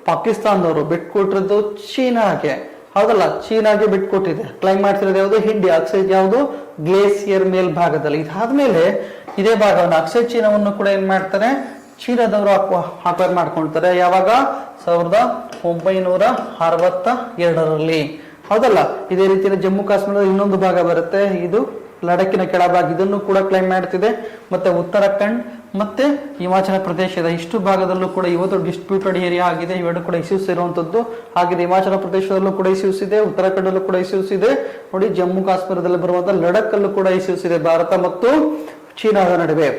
Speaker 1: ಪಾಕಿಸ್ತಾನದವರು, ಬಿಟ್ಕೊಟ್ಟಿರೋದು ಚೀನಾಗೆ ಹೌದಲ್ಲ, ಚೀನಾಗೆ ಬಿಟ್ಕೊಟ್ಟಿದೆ. ಕ್ಲೈಮ್ ಮಾಡ್ತಿರೋದು ಯಾವುದು, ಇಂಡಿಯಾ. ಅಕ್ಸೈ ಯಾವುದು, ಗ್ಲೇಸಿಯರ್ ಮೇಲ್ಭಾಗದಲ್ಲಿ. ಇದಾದ್ಮೇಲೆ ಇದೇ ಭಾಗವನ್ನು ಅಕ್ಸೈ ಚೀನಾವನ್ನು ಕೂಡ ಏನ್ ಮಾಡ್ತಾರೆ, ಚೀನಾದವರು ಅಕ್ವೈರ್ ಮಾಡ್ಕೊಳ್ತಾರೆ. ಯಾವಾಗ, 1962ರಲ್ಲಿ ಹೌದಲ್ಲ. ಇದೇ ರೀತಿಯ ಜಮ್ಮು ಕಾಶ್ಮೀರದ ಇನ್ನೊಂದು ಭಾಗ ಬರುತ್ತೆ, ಇದು ಲಡಾಖಿನ ಕೆಳಭಾಗ, ಇದನ್ನು ಕೂಡ ಕ್ಲೈಮ್ ಮಾಡ್ತಿದೆ. ಮತ್ತೆ ಉತ್ತರಾಖಂಡ್ ಮತ್ತೆ ಹಿಮಾಚಲ ಪ್ರದೇಶದ ಇಷ್ಟು ಭಾಗದಲ್ಲೂ ಕೂಡ ಇವತ್ತು ಡಿಸ್ಪ್ಯೂಟೆಡ್ ಏರಿಯಾ ಆಗಿದೆ. ಇವೆರಡು ಕೂಡ ಇಶ್ಯೂಸ್ ಇರುವಂತದ್ದು ಆಗಿದೆ. ಹಿಮಾಚಲ ಪ್ರದೇಶದಲ್ಲೂ ಕೂಡ ಇಶ್ಯೂಸ್ ಇದೆ, ಉತ್ತರಾಖಂಡ್ ಅಲ್ಲೂ ಕೂಡ ಇಶ್ಯೂಸ್ ಇದೆ. ನೋಡಿ ಜಮ್ಮು ಕಾಶ್ಮೀರದಲ್ಲಿ ಬರುವಂತಹ ಲಡಾಖ್ ಅಲ್ಲೂ ಕೂಡ ಇಶ್ಯೂಸ್ ಇದೆ ಭಾರತ ಮತ್ತು ಚೀನಾದ ನಡುವೆ.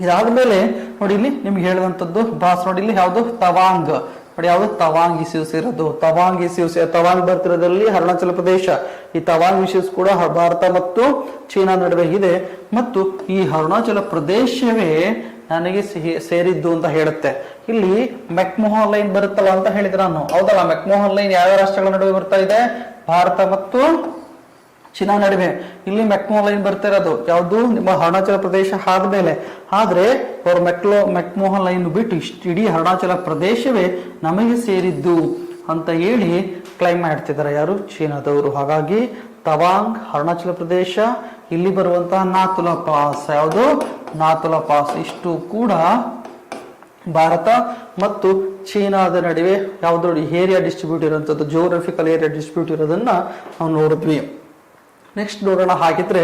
Speaker 1: ಇದಾದ್ಮೇಲೆ ನೋಡಿ ಇಲ್ಲಿ ನಿಮ್ಗೆ ಹೇಳಿದಂತದ್ದು ಬಾಸ್, ನೋಡಿ ಇಲ್ಲಿ ಯಾವುದು, ತವಾಂಗ್. ನೋಡಿ ಯಾವುದು, ತವಾಂಗ್ ಇಶ್ಯೂಸ್ ಇರೋದು. ತವಾಂಗ್ ಬರ್ತಿರೋದ್ರಲ್ಲಿ ಅರುಣಾಚಲ ಪ್ರದೇಶ. ಈ ತವಾಂಗ್ ಇಶ್ಯೂಸ್ ಕೂಡ ಭಾರತ ಮತ್ತು ಚೀನಾ ನಡುವೆ ಇದೆ. ಮತ್ತು ಈ ಅರುಣಾಚಲ ಪ್ರದೇಶವೇ ನನಗೆ ಸೇರಿದ್ದು ಅಂತ ಹೇಳುತ್ತೆ. ಇಲ್ಲಿ ಮೆಕ್ಮೋಹನ್ ಲೈನ್ ಬರುತ್ತಲ್ಲ ಅಂತ ಹೇಳಿದ್ರೆ ನಾನು, ಹೌದಲ್ಲ. ಮೆಕ್ಮೋಹನ್ ಲೈನ್ ಯಾವ ರಾಷ್ಟ್ರಗಳ ನಡುವೆ ಬರ್ತಾ ಇದೆ, ಭಾರತ ಮತ್ತು ಚೀನಾ ನಡುವೆ. ಇಲ್ಲಿ ಮೆಕ್ಮೋಹನ್ ಲೈನ್ ಬರ್ತಾ ಇರೋದು ಯಾವುದು, ನಿಮ್ಮ ಅರುಣಾಚಲ ಪ್ರದೇಶ ಆದ್ಮೇಲೆ. ಆದ್ರೆ ಅವರು ಮೆಕ್ಮೋಹನ್ ಲೈನ್ ಬಿಟ್ಟು ಇಡೀ ಅರುಣಾಚಲ ಪ್ರದೇಶವೇ ನಮಗೆ ಸೇರಿದ್ದು ಅಂತ ಹೇಳಿ ಕ್ಲೈಮ್ ಮಾಡ್ತಿದ್ದಾರೆ ಯಾರು, ಚೀನಾದವರು. ಹಾಗಾಗಿ ತವಾಂಗ್ ಅರುಣಾಚಲ ಪ್ರದೇಶ, ಇಲ್ಲಿ ಬರುವಂತಹ ನಾಥುಲಾ ಪಾಸ್, ಯಾವುದು, ನಾಥುಲಾ ಪಾಸ್, ಇಷ್ಟು ಕೂಡ ಭಾರತ ಮತ್ತು ಚೀನಾದ ನಡುವೆ ಯಾವ್ದು ಏರಿಯಾ ಡಿಸ್ಟ್ರಿಬ್ಯೂಟ್ ಇರುವಂತದ್ದು, ಜಿಯೋಗ್ರಫಿಕಲ್ ಏರಿಯಾ ಡಿಸ್ಟ್ರಿಬ್ಯೂಟ್ ಇರೋದನ್ನ ನಾವು ನೋಡಿದ್ವಿ. ನೆಕ್ಸ್ಟ್ ನೋಡೋಣ. ಹಾಗಿದ್ರೆ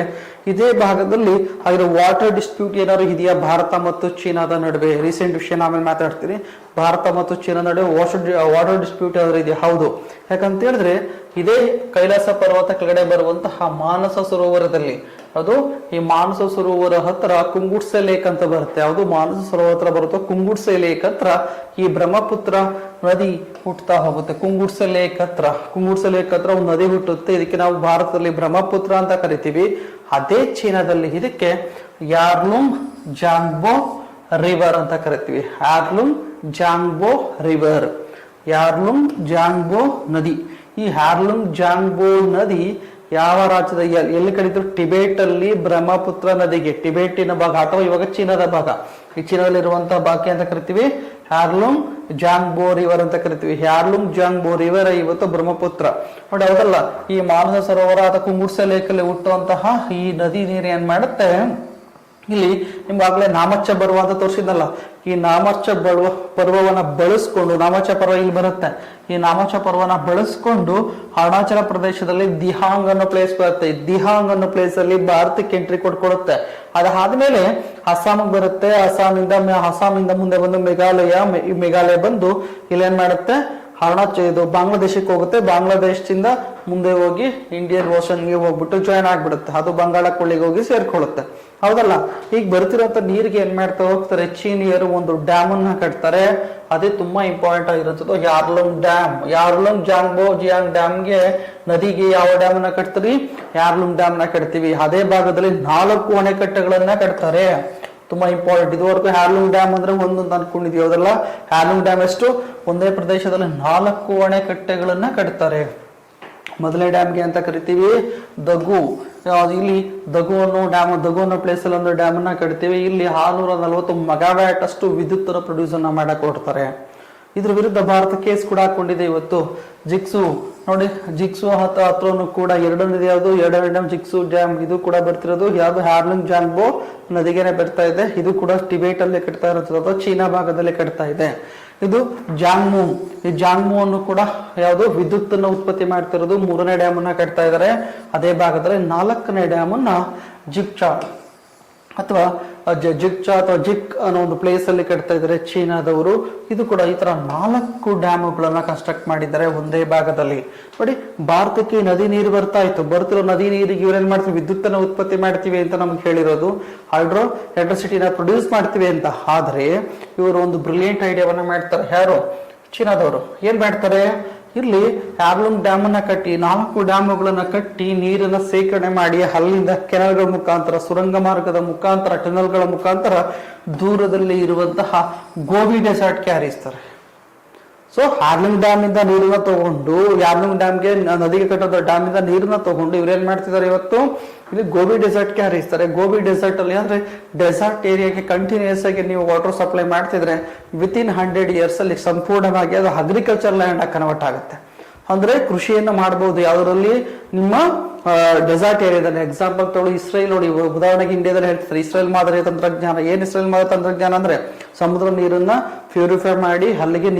Speaker 1: ಇದೇ ಭಾಗದಲ್ಲಿ ಹಾಗೆ ವಾಟರ್ ಡಿಸ್ಪ್ಯೂಟ್ ಏನಾದ್ರು ಇದೆಯಾ ಭಾರತ ಮತ್ತು ಚೀನಾದ ನಡುವೆ, ರೀಸೆಂಟ್ ವಿಷಯ ಆಮೇಲೆ ಮಾತಾಡ್ತೀನಿ. ಭಾರತ ಮತ್ತು ಚೀನಾ ನಡುವೆ ವಾಟರ್ ಡಿಸ್ಪ್ಯೂಟ್ ಯಾವ್ದು ಇದೆ? ಹೌದು. ಯಾಕಂತ ಹೇಳಿದ್ರೆ ಇದೇ ಕೈಲಾಸ ಪರ್ವತ ಕೆಳಗಡೆ ಬರುವಂತಹ ಮಾನಸ ಸರೋವರದಲ್ಲಿ, ಅದು ಈ ಮಾನಸ ಸರೋವರ ಹತ್ರ ಕುಂಗುಡ್ಸೆ ಲೇಕ್ ಅಂತ ಬರುತ್ತೆ. ಯಾವುದು ಮಾನಸ ಸರೋವರ ಹತ್ರ ಬರುತ್ತೋ ಕುಂಗುಡ್ಸೆ ಲೇಕ್ ಹತ್ರ ಈ ಬ್ರಹ್ಮಪುತ್ರ ನದಿ ಹುಟ್ಟುತ್ತಾ ಹೋಗುತ್ತೆ. ಕುಂಗುಡ್ಸೆ ಲೇಕ್ ಹತ್ರ ಒಂದು ನದಿ ಹುಟ್ಟುತ್ತೆ. ಇದಕ್ಕೆ ನಾವು ಭಾರತದಲ್ಲಿ ಬ್ರಹ್ಮಪುತ್ರ ಅಂತ ಕರಿತೀವಿ. ಅದೇ ಚೀನಾದಲ್ಲಿ ಇದಕ್ಕೆ ಯಾರ್ಲುಂಗ್ ಜಾಂಗ್ಬೋ ರಿವರ್ ಅಂತ ಕರಿತೀವಿ. ಯಾರ್ಲುಂಗ್ ಜಾಂಗ್ಬೋ ನದಿ. ಈ ಹಾರ್ಲುಂಗ್ ಜಾಂಗ್ಬೋ ನದಿ ಯಾವ ರಾಜ್ಯದ ಎಲ್ಲಿ ಕರೀತಾರೆ? ಟಿಬೇಟ್ ಅಲ್ಲಿ ಬ್ರಹ್ಮಪುತ್ರ ನದಿಗೆ, ಟಿಬೇಟಿನ ಭಾಗ ಅಥವಾ ಇವಾಗ ಚೀನಾದ ಭಾಗ, ಈ ಚೀನಾದಲ್ಲಿರುವಂತಹ ಭಾಗ ಅಂತ ಕರಿತೀವಿ ಹ್ಯಾರ್ಲುಂಗ್ ಜಾಂಗ್ಬೋ ರಿವರ್ ಅಂತ ಕರಿತೀವಿ. ಹ್ಯಾರ್ಲುಂಗ್ ಜಾಂಗ್ಬೋ ರಿವರ್ ಇವತ್ತು ಬ್ರಹ್ಮಪುತ್ರ ನೋಡಿ. ಹೌದಲ್ಲ, ಈ ಮಾನಸ ಸರೋವರ ಅಥವಾ ಕುಂಗುಡ್ಸೆ ಲೇಕಲ್ಲಿ ಹುಟ್ಟುವಂತಹ ಈ ನದಿ ನೀರು ಏನ್ ಮಾಡುತ್ತೆ, ಇಲ್ಲಿ ನಿಮ್ಗಾಗ್ಲೇ ನಾಮಚ್ಚ ಬರುವ ಅಂತ ತೋರಿಸಿದ್ನಲ್ಲ, ಈ ನಾಮಚ್ಚ ಪರ್ವವನ್ನ ಬಳಸ್ಕೊಂಡು, ನಾಮಚ್ಚ ಪರ್ವ ಇಲ್ಲಿ ಬರುತ್ತೆ, ಈ ನಾಮಚ್ಚ ಪರ್ವನ ಬಳಸ್ಕೊಂಡು ಅರುಣಾಚಲ ಪ್ರದೇಶದಲ್ಲಿ ದಿಹಾಂಗ್ ಅನ್ನೋ ಪ್ಲೇಸ್ ಬರುತ್ತೆ. ದಿಹಾಂಗ್ ಅನ್ನೋ ಪ್ಲೇಸ್ ಅಲ್ಲಿ ಭಾರತಕ್ಕೆ ಎಂಟ್ರಿ ಕೊಟ್ಕೊಡುತ್ತೆ. ಅದಾದ್ಮೇಲೆ ಅಸ್ಸಾಂಗೆ ಬರುತ್ತೆ. ಅಸ್ಸಾಮಿಂದ ಮುಂದೆ ಬಂದು ಮೇಘಾಲಯ ಬಂದು ಇಲ್ಲೇನ್ ಮಾಡುತ್ತೆ, ಇದು ಬಾಂಗ್ಲಾದೇಶಕ್ಕೆ ಹೋಗುತ್ತೆ. ಬಾಂಗ್ಲಾದೇಶದಿಂದ ಮುಂದೆ ಹೋಗಿ ಇಂಡಿಯನ್ ಓಷನ್ಗೆ ಹೋಗ್ಬಿಟ್ಟು ಜಾಯಿನ್ ಆಗ್ಬಿಡುತ್ತೆ. ಅದು ಬಂಗಾಳ ಕೊಳ್ಳಿಗೆ ಹೋಗಿ ಸೇರ್ಕೊಳ್ಳುತ್ತೆ. ಹೌದಲ್ಲ, ಈಗ ಬರ್ತಿರೋಂಥ ನೀರಿಗೆ ಏನ್ ಮಾಡ್ತಾ ಹೋಗ್ತಾರೆ, ಚೀನಿಯರು ಒಂದು ಡ್ಯಾಮ್ ಅನ್ನ ಕಟ್ತಾರೆ. ಅದೇ ತುಂಬಾ ಇಂಪಾರ್ಟೆಂಟ್ ಆಗಿರುತ್ತದೆ, ಯಾರ್ಲುಂಗ್ ಜಾಂಗ್ಬೋ ಜಿಯಾಂಗ್ ಡ್ಯಾಮ್ಗೆ, ನದಿಗೆ ಯಾವ ಡ್ಯಾಮ್ ಅನ್ನ ಕಟ್ತೀವಿ? ಯಾರ್ಲುಂಗ್ ಡ್ಯಾಮ್ ನ ಕಟ್ತೀವಿ. ಅದೇ ಭಾಗದಲ್ಲಿ 4 ಅಣೆಕಟ್ಟುಗಳನ್ನ ಕಟ್ತಾರೆ. ತುಂಬಾ ಇಂಪಾರ್ಟೆಂಟ್. ಇದುವರೆಗೂ ಹ್ಯಾರ್ಲುಂಗ್ ಡ್ಯಾಮ್ ಅಂದ್ರೆ ಒಂದೊಂದು ಅನ್ಕೊಂಡಿದೀವಿ. ಅದಲ್ಲ, ಹ್ಯಾರ್ಲುಂಗ್ ಡ್ಯಾಮ್ ಎಷ್ಟು? ಒಂದೇ ಪ್ರದೇಶದಲ್ಲಿ 4 ಅಣೆಕಟ್ಟೆಗಳನ್ನ ಕಟ್ತಾರೆ. ಮೊದಲನೇ ಡ್ಯಾಮ್ಗೆ ಅಂತ ಕರಿತೀವಿ ದಗು. ಇಲ್ಲಿ ದಗು ಅನ್ನೋ ಪ್ಲೇಸ್ ಅಲ್ಲಿ ಒಂದು ಡ್ಯಾಮ್ ಅನ್ನ ಕಟ್ತೀವಿ. ಇಲ್ಲಿ 640 ಮೆಗಾವ್ಯಾಟ್ ಅಷ್ಟು ವಿದ್ಯುತ್ ಪ್ರೊಡ್ಯೂಸ್ ಅನ್ನ ಮಾಡಕ್ ಹೊರಡ್ತಾರೆ. ಇದ್ರ ವಿರುದ್ಧ ಭಾರತ ಕೇಸ್ ಕೂಡ ಹಾಕೊಂಡಿದೆ ಇವತ್ತು. ಜಿಕ್ಸು ನೋಡಿ, ಜಿಕ್ಸು ಹತ್ರನು ಕೂಡ ಎರಡನೇದು ಯಾವುದು? ಎರಡನೇ ಡ್ಯಾಮ್ ಜಿಕ್ಸು ಡ್ಯಾಮ್. ಇದು ಕೂಡ ಬರ್ತಿರೋದು ಯಾವ್ದು? ಹ್ಯಾರ್ಲುಂಗ್ ಜಾಂಗ್ಬೋ ನದಿಗೆನೆ ಬರ್ತಾ ಇದೆ. ಇದು ಕೂಡ ಟಿಬೇಟ್ ಅಲ್ಲಿ ಕಟ್ತಾ ಇರೋದು ಅಥವಾ ಚೀನಾ ಭಾಗದಲ್ಲಿ ಕಟ್ತಾ ಇದೆ. ಇದು ಜಾಂಗ್ಮೂ. ಈ ಜಾಂಗ್ಮೂ ಅನ್ನು ಕೂಡ ಯಾವುದು? ವಿದ್ಯುತ್ ಅನ್ನು ಉತ್ಪತ್ತಿ ಮಾಡ್ತಿರೋದು. 3ನೇ ಡ್ಯಾಮ್ ಅನ್ನ ಕಟ್ತಾ ಇದ್ದಾರೆ. ಅದೇ ಭಾಗದಲ್ಲಿ 4ನೇ ಡ್ಯಾಮ್ ಅನ್ನ ಜಿಕ್ಚಾ ಅಥವಾ ಜಿಕ್ ಅನ್ನೋ ಒಂದು ಪ್ಲೇಸ್ ಅಲ್ಲಿ ಕಟ್ತಾ ಇದ್ದಾರೆ ಚೀನಾದವರು. ಇದು ಕೂಡ ಈ ತರ 4 ಡ್ಯಾಮ್ಗಳನ್ನ ಕನ್ಸ್ಟ್ರಕ್ಟ್ ಮಾಡಿದ್ದಾರೆ ಒಂದೇ ಭಾಗದಲ್ಲಿ. ನೋಡಿ, ಭಾರತಕ್ಕೆ ನದಿ ನೀರು ಬರ್ತಾ ಇತ್ತು. ಬರ್ತಿರೋ ನದಿ ನೀರಿಗೆ ಇವ್ರೇನ್ ಮಾಡ್ತೀವಿ? ವಿದ್ಯುತ್ ಅನ್ನ ಉತ್ಪತ್ತಿ ಮಾಡ್ತೀವಿ ಅಂತ ನಮ್ಗೆ ಹೇಳಿರೋದು. ಹೈಡ್ರೋ ಎಲೆಕ್ಟ್ರಿಸಿಟಿನ ಪ್ರೊಡ್ಯೂಸ್ ಮಾಡ್ತೀವಿ ಅಂತ. ಆದ್ರೆ ಇವರು ಒಂದು ಬ್ರಿಲಿಯಂಟ್ ಐಡಿಯಾವನ್ನ ಮಾಡ್ತಾರೆ. ಯಾರು? ಚೀನಾದವರು. ಏನ್ ಮಾಡ್ತಾರೆ? ಇಲ್ಲಿ ಹ್ಯಾರ್ಲುಂಗ್ ಡ್ಯಾಮ್ ಅನ್ನ ಕಟ್ಟಿ, 4 ಡ್ಯಾಮ್ಗಳನ್ನ ಕಟ್ಟಿ ನೀರನ್ನ ಸೇಕರಣೆ ಮಾಡಿ ಅಲ್ಲಿಂದ ಕೆನಲ್ಗಳ ಮುಖಾಂತರ, ಸುರಂಗ ಮಾರ್ಗದ ಮುಖಾಂತರ, ಟನಲ್ಗಳ ಮುಖಾಂತರ ದೂರದಲ್ಲಿ ಇರುವಂತಹ ಗೋಬಿ ಡೆಸರ್ಟ್ಗೆ ಹರಿಸ್ತಾರೆ. ಸೊ ಹ್ಯಾರ್ಲುಂಗ್ ಡ್ಯಾಮ್ ಇಂದ ನೀರನ್ನ ತಗೊಂಡು, ಹ್ಯಾರ್ಲುಂಗ್ ಡ್ಯಾಮ್ಗೆ ನದಿಗೆ ಕಟ್ಟೋದ ಡ್ಯಾಮ್ ಇಂದ ನೀರನ್ನ ತಗೊಂಡು ಇವ್ರೇನ್ ಮಾಡ್ತಿದ್ದಾರೆ ಇವತ್ತು? ಇಲ್ಲಿ ಗೋಬಿ ಡೆಸರ್ಟ್ಗೆ ಹರಿಸ್ತಾರೆ. ಗೋಬಿ ಡೆಸರ್ಟ್ ಅಲ್ಲಿ ಅಂದ್ರೆ ಡೆಸರ್ಟ್ ಏರಿಯಾಗೆ ಕಂಟಿನ್ಯೂಸ್ ಆಗಿ ನೀವು ವಾಟರ್ ಸಪ್ಲೈ ಮಾಡ್ತಿದ್ರೆ ವಿತಿನ್ 100 years ಅಲ್ಲಿ ಸಂಪೂರ್ಣವಾಗಿ ಅದು ಅಗ್ರಿಕಲ್ಚರ್ ಲ್ಯಾಂಡ್ ಆಗಿ ಕನ್ವರ್ಟ್ ಆಗುತ್ತೆ. ಅಂದ್ರೆ ಕೃಷಿಯನ್ನ ಮಾಡಬಹುದು ಯಾವ್ದ್ರಲ್ಲಿ? ನಿಮ್ಮ ಡೆಸರ್ಟ್ ಏರಿಯಾದಲ್ಲಿ. ಎಕ್ಸಾಂಪಲ್ ತಗೊಳ್ಳಿ, ಇಸ್ರೇಲ್ ನೋಡಿ, ಉದಾಹರಣೆಗೆ ಇಂಡಿಯಾದಲ್ಲಿ ಹೇಳ್ತಾರೆ ಇಸ್ರೇಲ್ ಮಾದರಿ ತಂತ್ರಜ್ಞಾನ. ಏನ್ ಇಸ್ರೇಲ್ ಮಾದರಿ ತಂತ್ರಜ್ಞಾನ ಅಂದ್ರೆ ಸಮುದ್ರ ನೀರನ್ನ ಪ್ಯೂರಿಫೈ ಮಾಡಿ ಅಲ್ಲಿಗೆ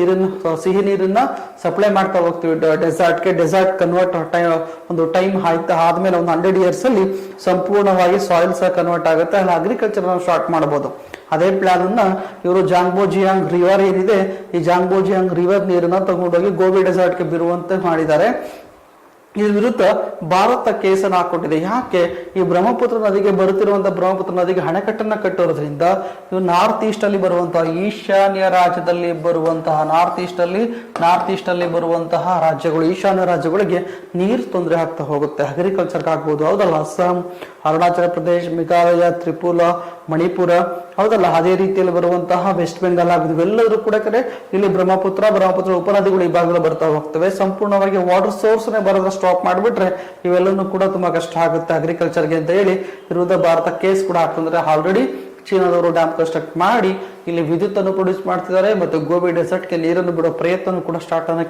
Speaker 1: ಸಿಹಿ ನೀರನ್ನ ಸಪ್ಲೈ ಮಾಡ್ತಾ ಹೋಗ್ತೀವಿ ಡೆಸರ್ಟ್ಗೆ. ಡೆಸರ್ಟ್ ಕನ್ವರ್ಟ್ ಒಂದು ಟೈಮ್ ಆದ್ಮೇಲೆ ಒಂದು 100 years ಅಲ್ಲಿ ಸಂಪೂರ್ಣವಾಗಿ ಸಾಯಿಲ್ಸ್ ಕನ್ವರ್ಟ್ ಆಗುತ್ತೆ. ಅಲ್ಲಿ ಅಗ್ರಿಕಲ್ಚರ್ ನಾವು ಸ್ಟಾರ್ಟ್ ಮಾಡಬಹುದು. ಅದೇ ಪ್ಲಾನ್ ಅನ್ನ ಇವರು ಜಾಂಗ್ಬೋ ಜಿಯಾಂಗ್ ರಿವರ್ ಏನಿದೆ, ಈ ಜಾಂಗ್ಬೋ ಜಿಯಾಂಗ್ ರಿವರ್ ನೀರನ್ನ ತಗೊಂಡೋಗಿ ಗೋಬಿ ಡೆಸರ್ಟ್ಗೆ ಬಿರುವಂತೆ ಮಾಡಿದ್ದಾರೆ. ಇದ್ರ ವಿರುದ್ಧ ಭಾರತ ಕೇಸನ್ನು ಹಾಕೊಂಡಿದೆ. ಯಾಕೆ? ಈ ಬ್ರಹ್ಮಪುತ್ರ ನದಿಗೆ ಬರುತ್ತಿರುವಂತಹ ಬ್ರಹ್ಮಪುತ್ರ ನದಿಗೆ ಅಣೆಕಟ್ಟನ್ನ ಕಟ್ಟೋದ್ರಿಂದ ಇವು ನಾರ್ತ್ ಈಸ್ಟ್ ಅಲ್ಲಿ ಬರುವಂತಹ, ಈಶಾನ್ಯ ರಾಜ್ಯದಲ್ಲಿ ಬರುವಂತಹ, ನಾರ್ತ್ ಈಸ್ಟ್ ಅಲ್ಲಿ ಬರುವಂತಹ ರಾಜ್ಯಗಳು, ಈಶಾನ್ಯ ರಾಜ್ಯಗಳಿಗೆ ನೀರು ತೊಂದರೆ ಆಗ್ತಾ ಹೋಗುತ್ತೆ. ಅಗ್ರಿಕಲ್ಚರ್ಗೆ ಆಗ್ಬೋದು. ಹೌದಲ್ಲ, ಅಸ್ಸಾಂ, ಅರುಣಾಚಲ ಪ್ರದೇಶ್, ಮೇಘಾಲಯ, ತ್ರಿಪುರಾ, ಮಣಿಪುರ, ಹೌದಲ್ಲ, ಅದೇ ರೀತಿಯಲ್ಲಿ ಬರುವಂತಹ ವೆಸ್ಟ್ ಬೆಂಗಾಲ್ ಆಗುದು. ಇವೆಲ್ಲರೂ ಕೂಡ ಕಡೆ ಇಲ್ಲಿ ಬ್ರಹ್ಮಪುತ್ರ ಉಪನದಿಗಳು ಈ ಭಾಗದಲ್ಲಿ ಬರ್ತಾ ಹೋಗ್ತವೆ. ಸಂಪೂರ್ಣವಾಗಿ ವಾಟರ್ ಸೋರ್ಸ್ ಬರೋದ್ರ ಸ್ಟಾಪ್ ಮಾಡಿಬಿಟ್ರೆ ಇವೆಲ್ಲನೂ ಕೂಡ ತುಂಬಾ ಕಷ್ಟ ಆಗುತ್ತೆ ಅಗ್ರಿಕಲ್ಚರ್ಗೆ ಅಂತ ಹೇಳಿ ವಿರುದ್ಧ ಭಾರತ ಕೇಸ್ ಕೂಡ ಹಾಕ್ತಂದ್ರೆ ಆಲ್ರೆಡಿ ಚೀನಾದವರು ಡ್ಯಾಮ್ ಕನ್ಸ್ಟ್ರಕ್ಟ್ ಮಾಡಿ ಇಲ್ಲಿ ವಿದ್ಯುತ್ ಅನ್ನು ಪ್ರೊಡ್ಯೂಸ್ ಮಾಡ್ತಿದ್ದಾರೆ ಮತ್ತು ಗೋಬಿ ಡೆಸರ್ಟ್ಗೆ ನೀರನ್ನು ಬಿಡೋ ಪ್ರಯತ್ನ ಕೂಡ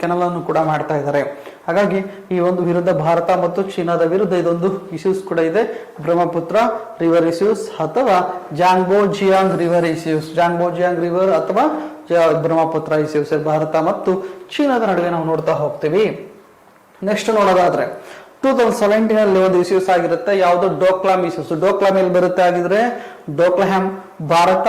Speaker 1: ಕೆನಲ್ ಅನ್ನು ಕೂಡ ಮಾಡ್ತಾ ಇದ್ದಾರೆ. ಹಾಗಾಗಿ ಈ ಒಂದು ವಿರುದ್ಧ ಭಾರತ ಮತ್ತು ಚೀನಾದ ವಿರುದ್ಧ ಇದೊಂದು ಇಶ್ಯೂಸ್ ಕೂಡ ಇದೆ. ಬ್ರಹ್ಮಪುತ್ರ ರಿವರ್ ಇಶ್ಯೂಸ್ ಅಥವಾ Zangbo Jiang river issues, Zangbo Jiang river ಅಥವಾ ಬ್ರಹ್ಮಪುತ್ರ ಇಶ್ಯೂಸ್ ಭಾರತ ಮತ್ತು ಚೀನಾದ ನಡುವೆ ನಾವು ನೋಡ್ತಾ ಹೋಗ್ತೀವಿ. ನೆಕ್ಸ್ಟ್ ನೋಡೋದಾದ್ರೆ 2017 ಒಂದು ಇಶ್ಯೂಸ್ ಆಗಿರುತ್ತೆ. ಯಾವುದು? ಡೋಕ್ಲಾಮ್ ಇಶ್ಯೂಸ್. ಡೋಕ್ಲಾಮ್ ಎಲ್ಲಿ ಬರುತ್ತೆ ಆಗಿದ್ರೆ ಡೋಕ್ಲಹ್ಯಾಮ್ ಭಾರತ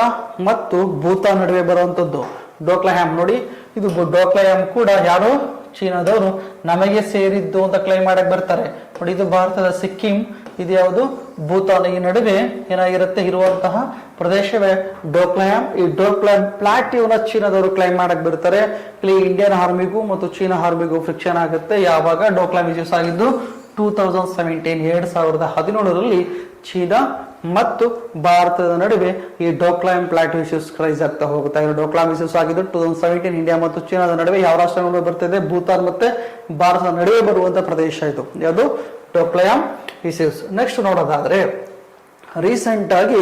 Speaker 1: ಮತ್ತು ಭೂತಾನ್ ನಡುವೆ ಬರುವಂತದ್ದು. ಡೋಕ್ಲಾಮ್ ನೋಡಿ, ಇದು ಡೋಕ್ಲಾಮ್ ಕೂಡ ಯಾರು ಚೀನಾದವರು ನಮಗೆ ಸೇರಿದ್ದು ಅಂತ ಕ್ಲೈಮ್ ಮಾಡಕ್ ಬರ್ತಾರೆ ನೋಡಿ. ಇದು ಭಾರತದ ಸಿಕ್ಕಿಂ, ಇದು ಯಾವುದು ಭೂತಾನ್, ಈ ನಡುವೆ ಏನಾಗಿರುತ್ತೆ ಇರುವಂತಹ ಪ್ರದೇಶವೇ ಡೋಕ್ಲಾಮ್. ಈ ಡೋಕ್ಲಾಮ್ ಪ್ಲಾಟ್ಯೂನ ಚೀನಾದವರು ಕ್ಲೈಮ್ ಮಾಡಕ್ ಬರ್ತಾರೆ. ಇಲ್ಲಿ ಇಂಡಿಯನ್ ಆರ್ಮಿಗೂ ಮತ್ತು ಚೀನಾ ಆರ್ಮಿಗೂ ಫ್ರಿಕ್ಷನ್ ಆಗುತ್ತೆ. ಯಾವಾಗ ಡೋಕ್ಲಾಮ್ ಯೂಸ್ ಆಗಿದ್ದು 2017 2017ರಲ್ಲಿ ಚೀನಾ ಮತ್ತು ಭಾರತದ ನಡುವೆ ಈ ಡೋಕ್ಲಾಮ್ ಪ್ಲಾಟ್ಯೂ ಇಶ್ಯೂಸ್ ಕ್ರೈಸ್ ಆಗ್ತಾ ಹೋಗುತ್ತಾ ಇದೆ. ಡೋಕ್ಲಾಮ್ ಇಶ್ಯೂಸ್ ಆಗಿದ್ದು 2017 ಇಂಡಿಯಾ ಮತ್ತು ಚೀನಾದ ನಡುವೆ ಯಾವ ರಾಷ್ಟ್ರಗಳು ಬರ್ತಿದೆ, ಭೂತಾನ್ ಮತ್ತೆ ಭಾರತದ ನಡುವೆ ಬರುವಂತ ಪ್ರದೇಶ ಇದು ಯಾವುದು ಡೋಕ್ಲಾಮ್ ಇಶ್ಯೂಸ್. ನೆಕ್ಸ್ಟ್ ನೋಡೋದಾದ್ರೆ ರೀಸೆಂಟ್ ಆಗಿ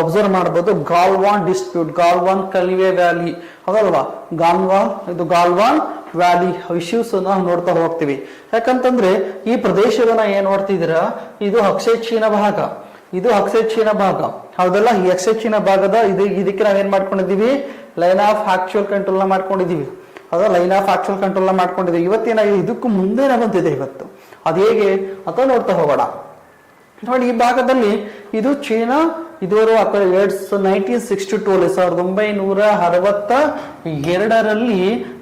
Speaker 1: ಅಬ್ಸರ್ವ್ ಮಾಡಬಹುದು ಗಾಲ್ವಾನ್ ಡಿಸ್ಪ್ಯೂಟ್, ಗಾಲ್ವಾನ್ ಕಣಿವೆ ವ್ಯಾಲಿ ಹೌದಲ್ವಾ, ಗಾಲ್ವಾನ್ ವ್ಯಾಲಿ ಇಶ್ಯೂಸ್ ನಾವು ನೋಡ್ತಾ ಹೋಗ್ತೀವಿ. ಯಾಕಂತಂದ್ರೆ ಈ ಪ್ರದೇಶವನ್ನ ಏನ್ ನೋಡ್ತಿದ್ದೀರಾ, ಇದು ಅಕ್ಷಯ ಚೀನಾ ಭಾಗ, ಇದು ಅಕ್ಷಯ ಚೀನಾ ಭಾಗ ಹೌದಲ್ಲ. ಈ ಅಕ್ಷಯ ಚೀನಾ ಭಾಗದ ಇದಕ್ಕೆ ನಾವೇನ್ ಮಾಡ್ಕೊಂಡಿದೀವಿ, ಲೈನ್ ಆಫ್ ಆಕ್ಚುಯಲ್ ಕಂಟ್ರೋಲ್ ನ ಮಾಡ್ಕೊಂಡಿದೀವಿ ಹೌದಾ, ಲೈನ್ ಆಫ್ ಆಕ್ಚುಯಲ್ ಕಂಟ್ರೋಲ್ ನ ಮಾಡ್ಕೊಂಡಿದೀವಿ. ಇವತ್ತೇನಾಗಿದೆ, ಇದಕ್ಕೂ ಮುಂದೆ ಬಂದಿದೆ ಇವತ್ತು, ಅದು ಹೇಗೆ ಅಂತ ನೋಡ್ತಾ ಹೋಗೋಣ ನೋಡಿ. ಈ ಭಾಗದಲ್ಲಿ ಇದು ಚೀನಾ ಇದುವರೆಗೂ 1962 1962ರಲ್ಲಿ